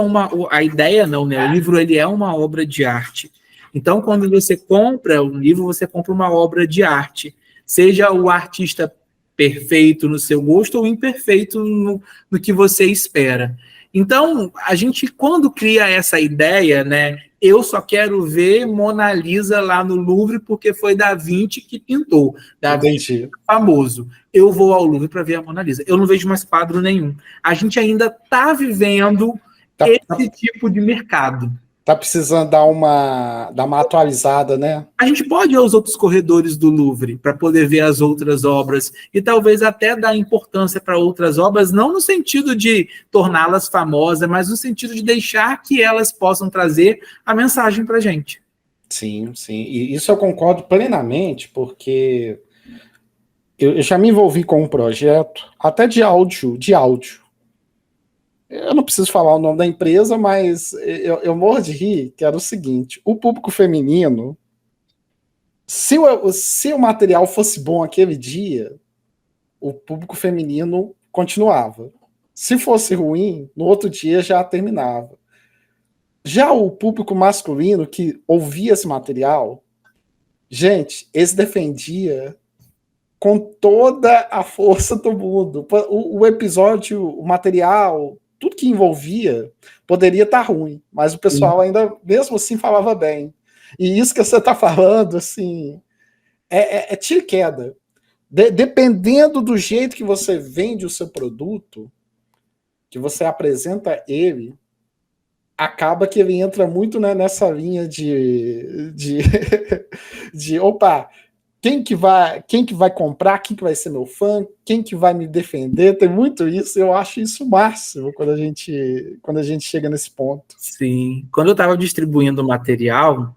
a ideia não, né? O livro ele é uma obra de arte. Então, quando você compra um livro, você compra uma obra de arte. Seja o artista perfeito no seu gosto ou imperfeito no que você espera. Então, a gente, quando cria essa ideia, né, Eu só quero ver Mona Lisa lá no Louvre porque foi Da Vinci que pintou. Da Vinci é famoso. Eu vou ao Louvre para ver a Mona Lisa. Eu não vejo mais quadro nenhum. A gente ainda está vivendo esse tipo de mercado. Tá precisando dar uma atualizada, né? A gente pode ir aos outros corredores do Louvre para poder ver as outras obras e talvez até dar importância para outras obras, não no sentido de torná-las famosas, mas no sentido de deixar que elas possam trazer a mensagem para a gente. Sim, sim. E isso eu concordo plenamente, porque eu já me envolvi com um projeto, até de áudio. Eu não preciso falar o nome da empresa, mas eu morro de rir, que era o seguinte: o público feminino, se o material fosse bom aquele dia, o público feminino continuava. Se fosse ruim, no outro dia já terminava. Já o público masculino que ouvia esse material, gente, esse defendia com toda a força do mundo. O episódio, o material, tudo que envolvia poderia estar ruim, mas o pessoal ainda, mesmo assim, falava bem. E isso que você está falando, assim, é tiro e queda. Dependendo do jeito que você vende o seu produto, que você apresenta ele, acaba que ele entra muito, né, nessa linha de opa, quem que vai comprar, quem que vai ser meu fã, quem que vai me defender, tem muito isso. Eu acho isso o máximo quando a gente chega nesse ponto. Sim, quando eu estava distribuindo o material,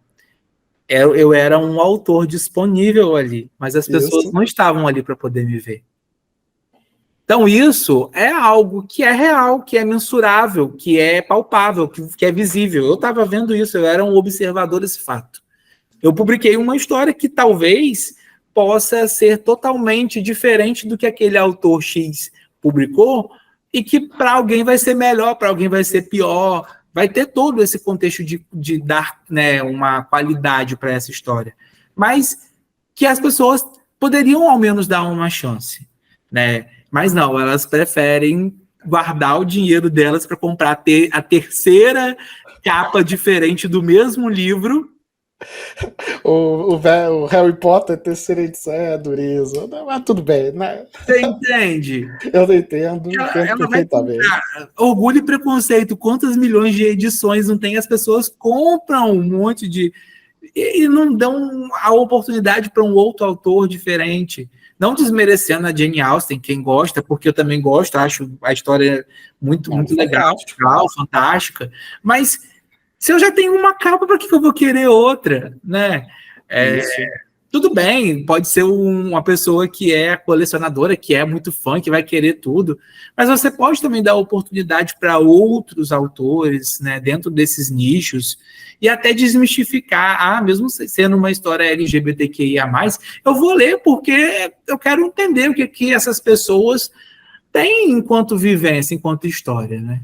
eu era um autor disponível ali, mas as pessoas não estavam ali para poder me ver. Então isso é algo que é real, que é mensurável, que é palpável, que é visível. Eu estava vendo isso, eu era um observador desse fato. Eu publiquei uma história que talvez possa ser totalmente diferente do que aquele autor X publicou e que para alguém vai ser melhor, para alguém vai ser pior, vai ter todo esse contexto de dar, né, uma qualidade para essa história. Mas que as pessoas poderiam ao menos dar uma chance, né? Mas não, elas preferem guardar o dinheiro delas para comprar a terceira capa diferente do mesmo livro. O Harry Potter, terceira edição, é dureza. Mas tudo bem, né? Você entende? Eu não entendo. Ela perfeitamente. Orgulho e Preconceito, quantas milhões de edições não tem? As pessoas compram um monte de... E não dão a oportunidade para um outro autor diferente. Não desmerecendo a Jane Austen, quem gosta, porque eu também gosto, acho a história muito legal, fantástica. Mas se eu já tenho uma capa, para que eu vou querer outra, né? Tudo bem, pode ser uma pessoa que é colecionadora, que é muito fã, que vai querer tudo, mas você pode também dar oportunidade para outros autores, né, dentro desses nichos, e até desmistificar, mesmo sendo uma história LGBTQIA+, eu vou ler porque eu quero entender o que essas pessoas têm enquanto vivência, enquanto história, né?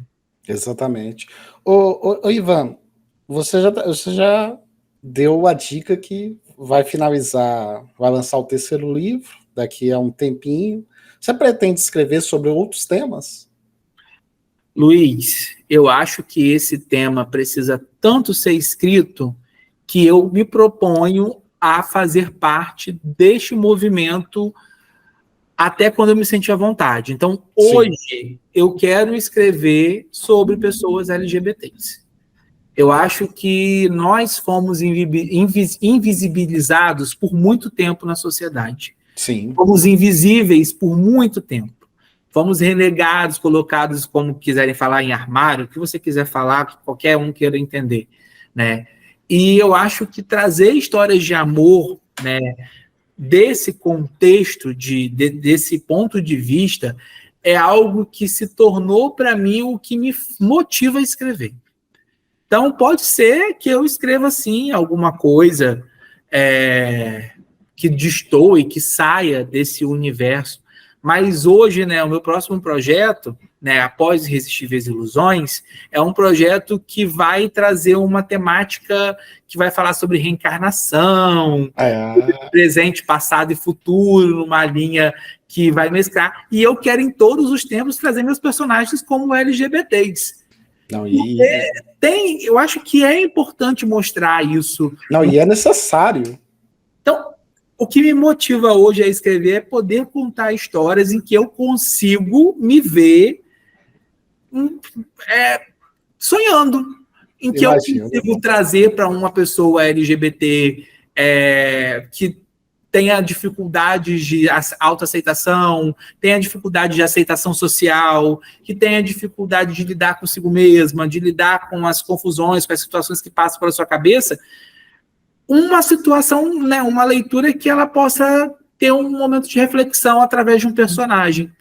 Exatamente. Ô Ivan, você já deu a dica que vai lançar o terceiro livro daqui a um tempinho. Você pretende escrever sobre outros temas? Luiz, eu acho que esse tema precisa tanto ser escrito que eu me proponho a fazer parte deste movimento até quando eu me sentir à vontade. Então, hoje, eu quero escrever sobre pessoas LGBTs. Eu acho que nós fomos invisibilizados por muito tempo na sociedade. Sim. Fomos invisíveis por muito tempo. Fomos renegados, colocados, como quiserem falar, em armário, o que você quiser falar, que qualquer um queira entender, né? E eu acho que trazer histórias de amor, né, desse contexto, desse ponto de vista, é algo que se tornou, para mim, o que me motiva a escrever. Então, pode ser que eu escreva, sim, alguma coisa que destoe, que saia desse universo. Mas hoje, né, o meu próximo projeto, né, após Irresistíveis Ilusões, é um projeto que vai trazer uma temática que vai falar sobre reencarnação, presente, passado e futuro, numa linha que vai mesclar. E eu quero, em todos os tempos, trazer meus personagens como LGBTs. Não, eu acho que é importante mostrar isso. Não, e é necessário. Então, o que me motiva hoje a escrever é poder contar histórias em que eu consigo me ver sonhando, em que Imagina. eu consigo trazer para uma pessoa LGBT que tenha dificuldades de autoaceitação, tenha dificuldade de aceitação social, que tenha dificuldade de lidar consigo mesma, de lidar com as confusões, com as situações que passam pela sua cabeça, uma situação, né, uma leitura que ela possa ter um momento de reflexão através de um personagem.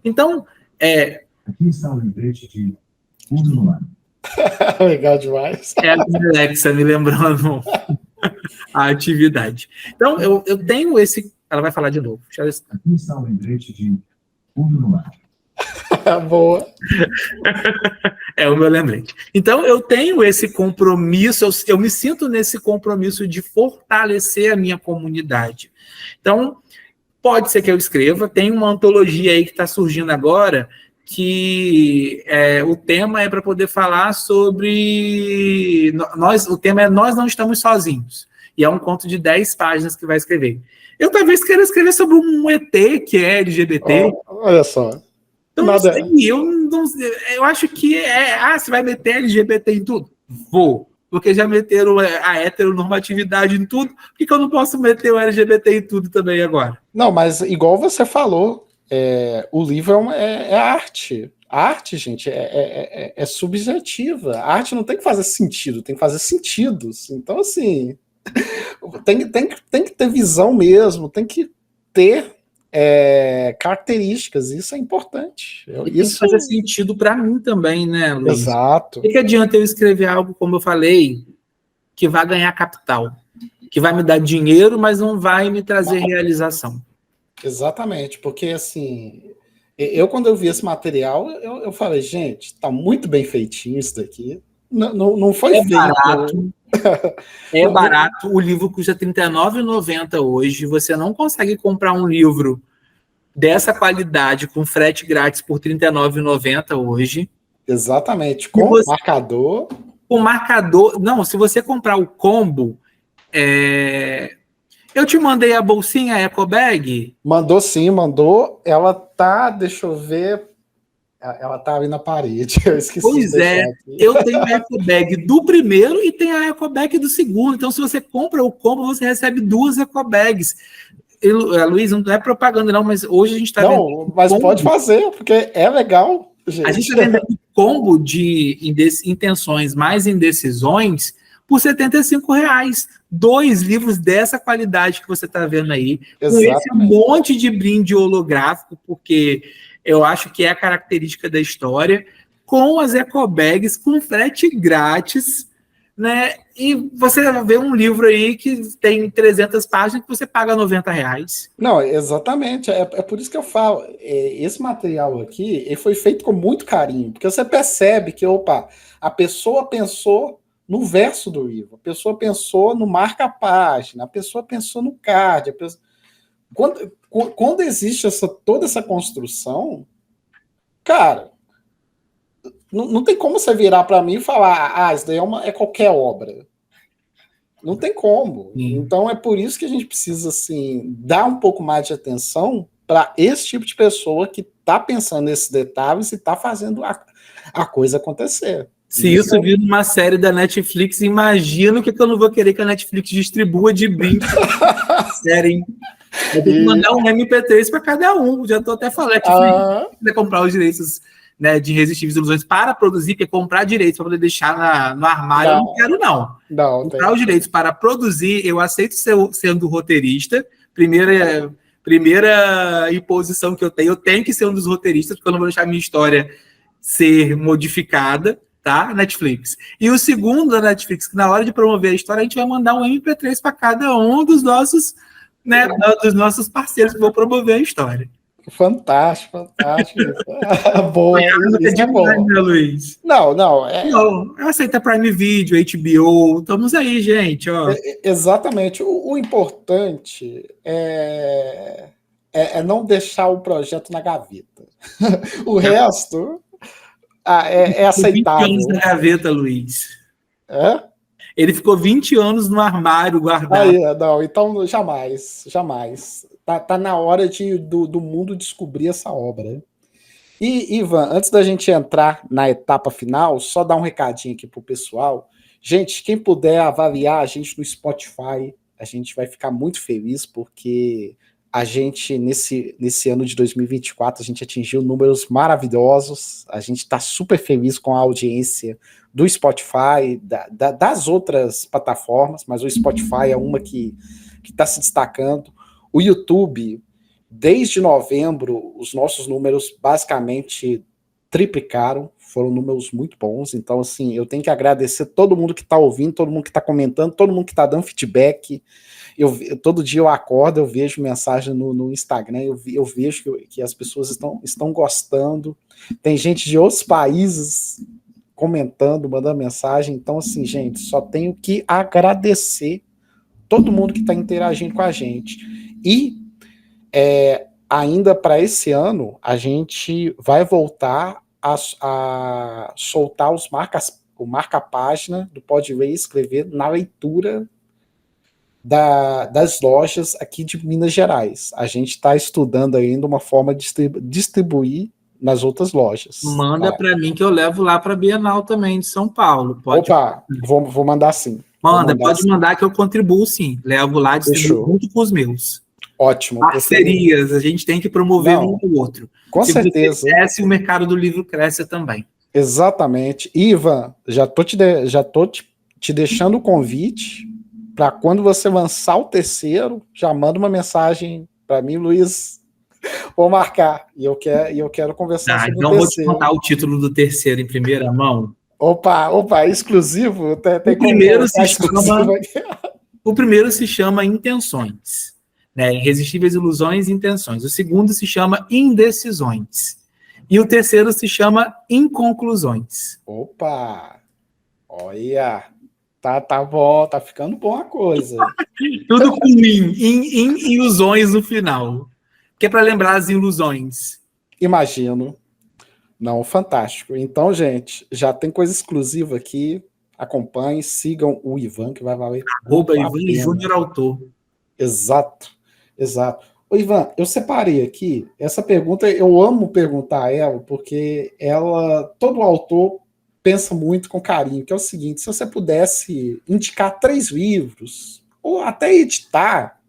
Então, Aqui está o lembrete de fundo no ar. Legal demais. É a Alexa me lembrando a atividade. Então, eu tenho esse... Ela vai falar de novo. Aqui está o lembrete de fundo no ar. Boa. É o meu lembrete. Então, eu tenho esse compromisso, eu me sinto nesse compromisso de fortalecer a minha comunidade. Então, pode ser que eu escreva, tem uma antologia aí que está surgindo agora, que o tema é para poder falar sobre... o tema é Nós Não Estamos Sozinhos. E é um conto de 10 páginas que vai escrever. Eu talvez queira escrever sobre um ET que é LGBT. Olha só. Então, eu acho que você vai meter LGBT em tudo? Vou. Porque já meteram a heteronormatividade em tudo, por que eu não posso meter o LGBT em tudo também agora? Não, mas igual você falou, o livro é arte. A arte, gente, é subjetiva. A arte não tem que fazer sentido, tem que fazer sentidos. Então, assim, tem que ter visão mesmo, tem que ter características, isso é importante. Isso faz sentido para mim também, né, Luiz? Exato. O que adianta eu escrever algo, como eu falei, que vai ganhar capital, que vai me dar dinheiro, mas não vai me trazer realização? Exatamente, porque assim, quando eu vi esse material, eu falei, gente, tá muito bem feitinho isso daqui. Não foi feito. Barato. É barato, o livro custa R$ 39,90 hoje, você não consegue comprar um livro dessa qualidade com frete grátis por R$ 39,90 hoje. Exatamente, com marcador. Com marcador, não, se você comprar o combo, eu te mandei a bolsinha, a Eco Bag? Mandou sim, mandou, ela tá, deixa eu ver, ela tá ali na parede, eu esqueci. Pois é, eu tenho a Eco Bag do primeiro e tem a Eco Bag do segundo. Então, se você compra o combo, você recebe 2 Eco Bags. Luiz, não é propaganda, não, mas hoje a gente está vendo. Não, mas pode fazer, porque é legal, gente. A gente está vendendo combo de intenções mais indecisões por R$ 75,00. 2 livros dessa qualidade que você está vendo aí. Exatamente. Com esse monte de brinde holográfico, porque eu acho que é a característica da história, com as ecobags, com frete grátis, né? E você vê um livro aí que tem 300 páginas que você paga R$90. Não, exatamente, é por isso que eu falo, esse material aqui, ele foi feito com muito carinho, porque você percebe que, a pessoa pensou no verso do livro, a pessoa pensou no marca-página, a pessoa pensou no card, Quando existe toda essa construção, cara, não tem como você virar para mim e falar, isso daí é qualquer obra. Não tem como. Então é por isso que a gente precisa assim, dar um pouco mais de atenção para esse tipo de pessoa que está pensando nesses detalhes e está fazendo a coisa acontecer. Se isso vir numa série da Netflix, imagina o que eu não vou querer que a Netflix distribua de brinde. Série, hein? Eu tenho que mandar um MP3 para cada um. Já estou até falando que vai comprar os direitos, né, de Irresistíveis Ilusões para produzir, porque comprar direitos para poder deixar no armário, eu não quero, não. Comprar os direitos para produzir, eu aceito sendo roteirista. Primeira imposição que eu tenho que ser um dos roteiristas, porque eu não vou deixar a minha história ser modificada, tá? Netflix. E o segundo da Netflix, que na hora de promover a história, a gente vai mandar um MP3 para cada um dos nossos, né, dos nossos parceiros que vão promover a história. Fantástico. Boa. Isso é bom. Né, Luiz? Não. Não, eu aceito a Prime Video, HBO, estamos aí, gente. Ó. Exatamente. O importante é não deixar o projeto na gaveta. O resto É 20 aceitável. anos na gaveta, Luiz. É? Ele ficou 20 anos no armário guardado. Aí, não, então jamais. Tá na hora do mundo descobrir essa obra. E, Ivan, antes da gente entrar na etapa final, só dar um recadinho aqui pro pessoal. Gente, quem puder avaliar a gente no Spotify, a gente vai ficar muito feliz, porque a gente, nesse ano de 2024, a gente atingiu números maravilhosos. A gente está super feliz com a audiência do Spotify, das outras plataformas, mas o Spotify é uma que está se destacando. O YouTube, desde novembro, os nossos números basicamente triplicaram, foram números muito bons. Então, assim, eu tenho que agradecer todo mundo que está ouvindo, todo mundo que está comentando, todo mundo que está dando feedback. Todo dia eu acordo, eu vejo mensagem no Instagram, eu vejo que as pessoas estão gostando. Tem gente de outros países comentando, mandando mensagem. Então, assim, gente, só tenho que agradecer todo mundo que está interagindo com a gente. E ainda para esse ano, a gente vai voltar a soltar o marca-página do Pode Ler e Escrever na leitura das lojas aqui de Minas Gerais. A gente está estudando ainda uma forma de distribuir nas outras lojas. Manda para mim que eu levo lá para a Bienal também de São Paulo. Opa, vou mandar sim. Pode mandar que eu contribuo sim. Levo lá, distribuo junto com os meus. Ótimo. Parcerias, a gente tem que promover um ao outro. Com certeza. Se cresce, o mercado do livro cresce também. Exatamente. Ivan, já tô te deixando o convite para quando você lançar o terceiro, já manda uma mensagem para mim, Luiz, vou marcar. E eu quero conversar sobre então o terceiro. Vou te contar o título do terceiro em primeira mão. Opa, exclusivo? O primeiro se chama Intenções, né? Irresistíveis Ilusões e Intenções. O segundo se chama Indecisões. E o terceiro se chama Inconclusões. Opa! Olha! Tá bom, tá ficando bom a coisa. Tudo com ilusões no final. Que é para lembrar as ilusões. Imagino. Não, fantástico. Então, gente, já tem coisa exclusiva aqui. Acompanhem, sigam o Ivan, que vai valer. @Ivan Júnior Autor. Exato. Ô, Ivan, eu separei aqui. Essa pergunta, eu amo perguntar a ela, porque todo autor pensa muito com carinho, que é o seguinte: se você pudesse indicar 3 livros, ou até editar,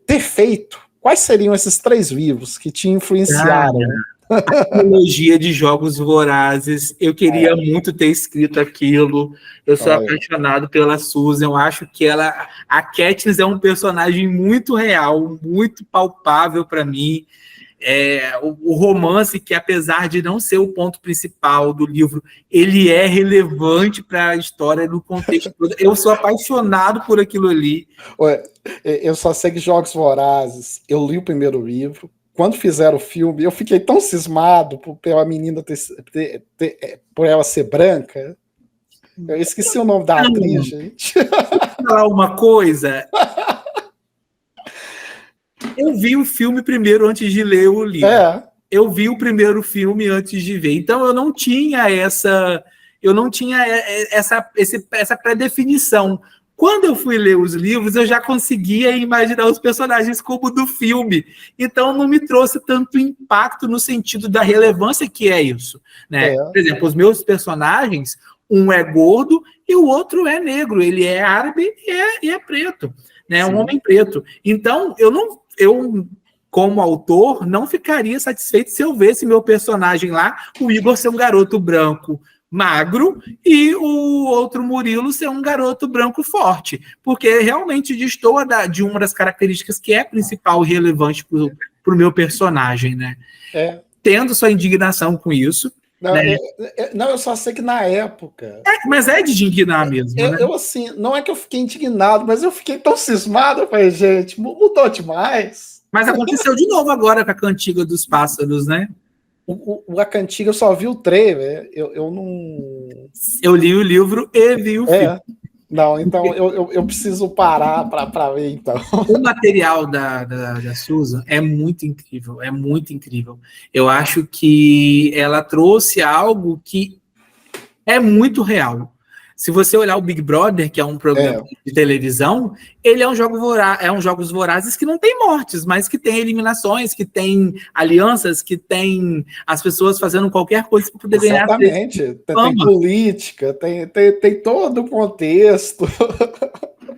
ter feito, quais seriam esses 3 livros que te influenciaram? A trilogia de Jogos Vorazes, eu queria muito ter escrito aquilo. Eu sou apaixonado pela Susan, eu acho que a Katniss é um personagem muito real, muito palpável para mim. O romance, que apesar de não ser o ponto principal do livro, ele é relevante para a história no contexto todo. Eu sou apaixonado por aquilo ali. Eu só sei que Jogos Vorazes, eu li o primeiro livro. Quando fizeram o filme, eu fiquei tão cismado pela menina por ela ser branca. Eu esqueci o nome da atriz, gente. Vou falar uma coisa. Eu vi o filme primeiro antes de ler o livro. Eu vi o primeiro filme antes de ver. Então eu não tinha essa pré-definição. Quando eu fui ler os livros, eu já conseguia imaginar os personagens como do filme. Então não me trouxe tanto impacto no sentido da relevância que é isso, né? Por exemplo, os meus personagens, um é gordo e o outro é negro. Ele é árabe e é preto, né? Um homem preto. Então eu, como autor, não ficaria satisfeito se eu visse meu personagem lá, o Igor, ser um garoto branco magro e o outro Murilo ser um garoto branco forte, porque realmente destoa de uma das características que é principal e relevante para o meu personagem, né? Tendo sua indignação com isso. Não, eu só sei que na época... Mas é de indignar mesmo, né? Eu, assim, não é que eu fiquei indignado, mas eu fiquei tão cismado, eu falei, gente, mudou demais. Mas aconteceu de novo agora com a Cantiga dos Pássaros, né? A Cantiga eu só vi o trailer, eu não... Eu li o livro e vi o filme. Não, então eu preciso parar para ver, então. O material da Susan é muito incrível, é muito incrível. Eu acho que ela trouxe algo que é muito real. Se você olhar o Big Brother, que é um programa de televisão, ele é um jogos vorazes que não tem mortes, mas que tem eliminações, que tem alianças, que tem as pessoas fazendo qualquer coisa para poder ganhar. Exatamente. Tem política, tem todo o contexto.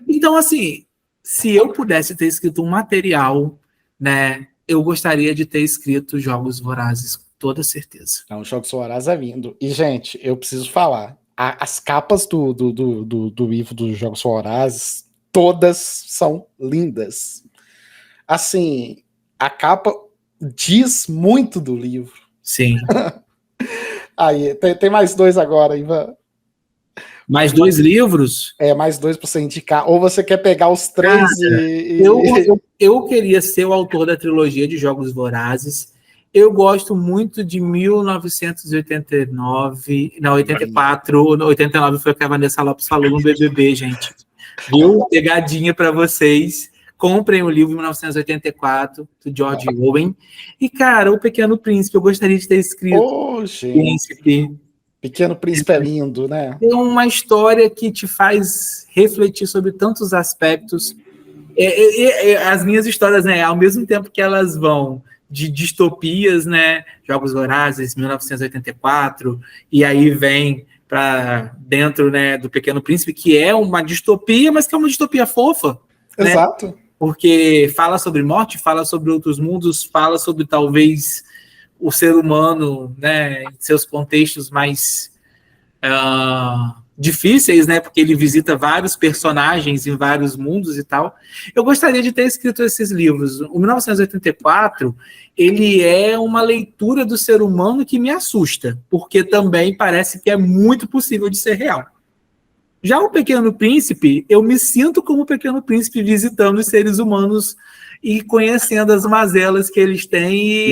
Então, assim, se eu pudesse ter escrito um material, né, eu gostaria de ter escrito Jogos Vorazes, com toda certeza. Então, Jogos Vorazes é vindo. E, gente, eu preciso falar. As capas do livro dos Jogos Vorazes, todas são lindas. Assim, a capa diz muito do livro. Sim. Aí, tem mais 2 agora, Ivan. Mais 2 livros? Mais 2 para você indicar. Ou você quer pegar os 3 Eu queria ser o autor da trilogia de Jogos Vorazes. Eu gosto muito de 1989, não, 84, 89 foi o que a Vanessa Lopes falou no BBB, gente. Viu? Pegadinha para vocês. Comprem o livro 1984, do George Owen. E, cara, O Pequeno Príncipe, eu gostaria de ter escrito Príncipe. Pequeno Príncipe é lindo, né? É uma história que te faz refletir sobre tantos aspectos. As minhas histórias, né, ao mesmo tempo que elas vão de distopias, né, Jogos Vorazes, 1984, e aí vem para dentro, né, do Pequeno Príncipe, que é uma distopia, mas que é uma distopia fofa. Exato. Né? Porque fala sobre morte, fala sobre outros mundos, fala sobre talvez o ser humano, né, em seus contextos mais difíceis, né, porque ele visita vários personagens em vários mundos e tal. Eu gostaria de ter escrito esses livros. O 1984, ele é uma leitura do ser humano que me assusta, porque também parece que é muito possível de ser real. Já o Pequeno Príncipe, eu me sinto como o Pequeno Príncipe visitando os seres humanos e conhecendo as mazelas que eles têm.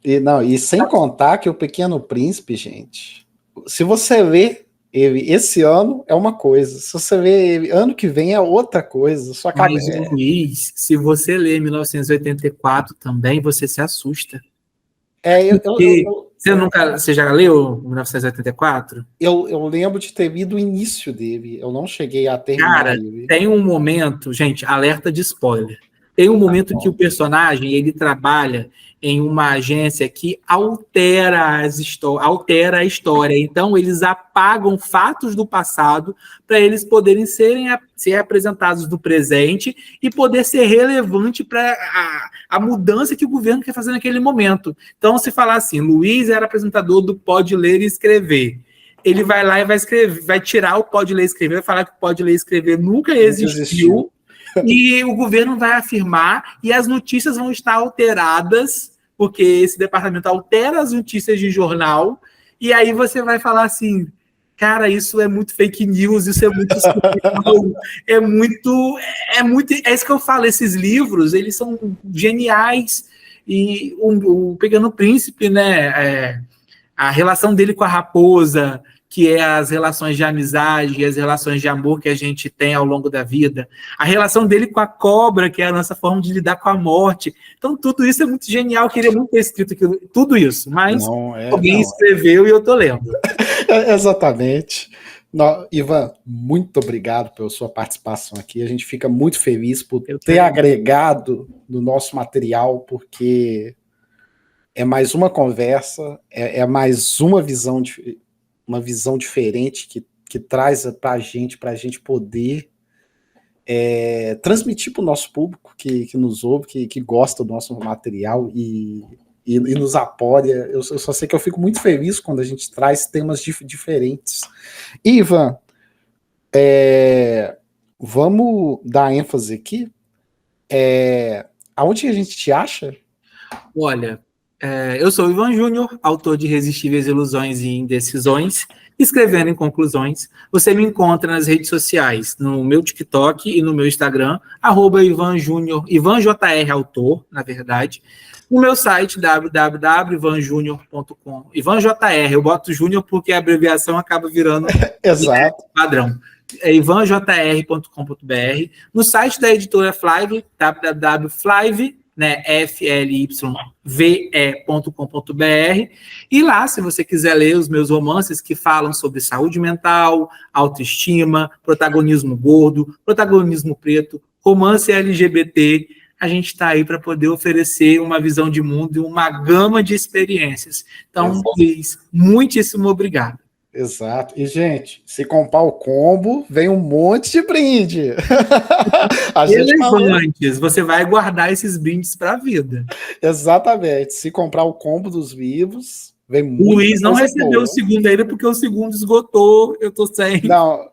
E sem contar que o Pequeno Príncipe, gente, se você lê ele esse ano é uma coisa, se você lê ele ano que vem é outra coisa. Só Mas, Luiz, se você lê 1984 também, você se assusta. Você já leu 1984? Eu lembro de ter lido o início dele, eu não cheguei a terminar ele. Tem um momento, gente, alerta de spoiler. Tem um momento que o personagem ele trabalha em uma agência que altera a história. Então, eles apagam fatos do passado para eles poderem ser apresentados no presente e poder ser relevante para a mudança que o governo quer fazer naquele momento. Então, se falar assim, Luiz era apresentador do Pode Ler e Escrever. Ele vai lá e vai escrever, vai tirar o Pode Ler e Escrever, vai falar que o Pode Ler e Escrever nunca existiu. E o governo vai afirmar e as notícias vão estar alteradas, porque esse departamento altera as notícias de jornal, e aí você vai falar assim, cara, isso é muito fake news, isso é muito é isso que eu falo, esses livros, eles são geniais, e o Pequeno Príncipe, né, a relação dele com a raposa, que é as relações de amizade e as relações de amor que a gente tem ao longo da vida, a relação dele com a cobra, que é a nossa forma de lidar com a morte. Então, tudo isso é muito genial, eu queria muito ter escrito aquilo, tudo isso, mas alguém escreveu e eu tô lendo. Exatamente. Ivan, muito obrigado pela sua participação aqui, a gente fica muito feliz por ter agregado no nosso material, porque é mais uma conversa, é mais uma visão diferente que traz para a gente poder transmitir para o nosso público que nos ouve, que gosta do nosso material e nos apoia. Eu só sei que eu fico muito feliz quando a gente traz temas diferentes. Ivan, vamos dar ênfase aqui. Aonde a gente te acha? Olha, eu sou o Ivan Júnior, autor de Irresistíveis Ilusões e Indecisões. escrevendo em conclusões. Você me encontra nas redes sociais, no meu TikTok e no meu Instagram, @Ivan Júnior, Ivan JR Autor, na verdade. No meu site, www.ivanjunior.com. Ivan JR, eu boto Júnior porque a abreviação acaba virando Exato. padrão. É ivanjr.com.br. No site da editora Flyve, www.flyve, né, flyve.com.br. E lá, se você quiser ler os meus romances que falam sobre saúde mental, autoestima, protagonismo gordo, protagonismo preto, romance LGBT, a gente está aí para poder oferecer uma visão de mundo e uma gama de experiências. Então, Luiz, muitíssimo obrigado. Exato. E, gente, se comprar o combo, vem um monte de brinde. Relevantes, você vai guardar esses brindes para a vida. Exatamente. Se comprar o combo dos livros, vem muito. O Luiz não recebeu o segundo ainda porque o segundo esgotou, eu tô sem. Não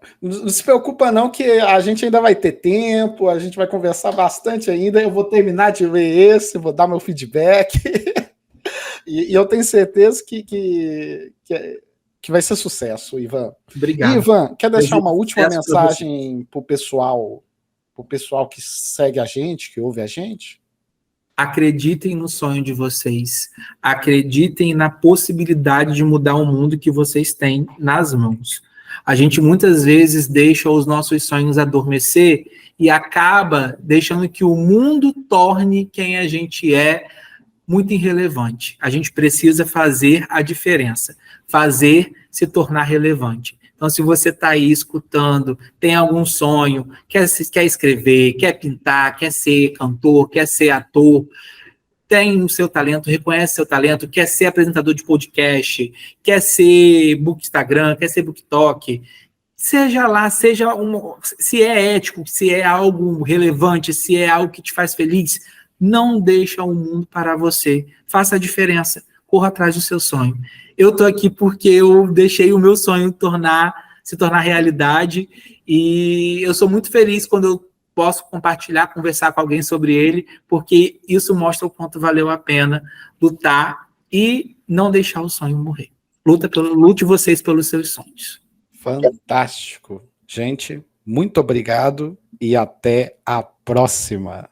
se preocupa não que a gente ainda vai ter tempo, a gente vai conversar bastante ainda, eu vou terminar de ler esse, vou dar meu feedback. e eu tenho certeza que vai ser sucesso, Ivan. Obrigado. E, Ivan, quer deixar uma última mensagem pro pessoal que segue a gente, que ouve a gente? Acreditem no sonho de vocês. Acreditem na possibilidade de mudar o mundo que vocês têm nas mãos. A gente muitas vezes deixa os nossos sonhos adormecer e acaba deixando que o mundo torne quem a gente é muito irrelevante. A gente precisa fazer a diferença, fazer se tornar relevante. Então, se você está aí escutando, tem algum sonho, quer escrever, quer pintar, quer ser cantor, quer ser ator, tem o seu talento, reconhece seu talento, quer ser apresentador de podcast, quer ser book Instagram, quer ser booktalk, seja lá, se é ético, se é algo relevante, se é algo que te faz feliz, não deixa o mundo parar você. Faça a diferença, corra atrás do seu sonho. Eu estou aqui porque eu deixei o meu sonho se tornar realidade e eu sou muito feliz quando eu posso compartilhar, conversar com alguém sobre ele, porque isso mostra o quanto valeu a pena lutar e não deixar o sonho morrer. Lute vocês pelos seus sonhos. Fantástico. Gente, muito obrigado e até a próxima.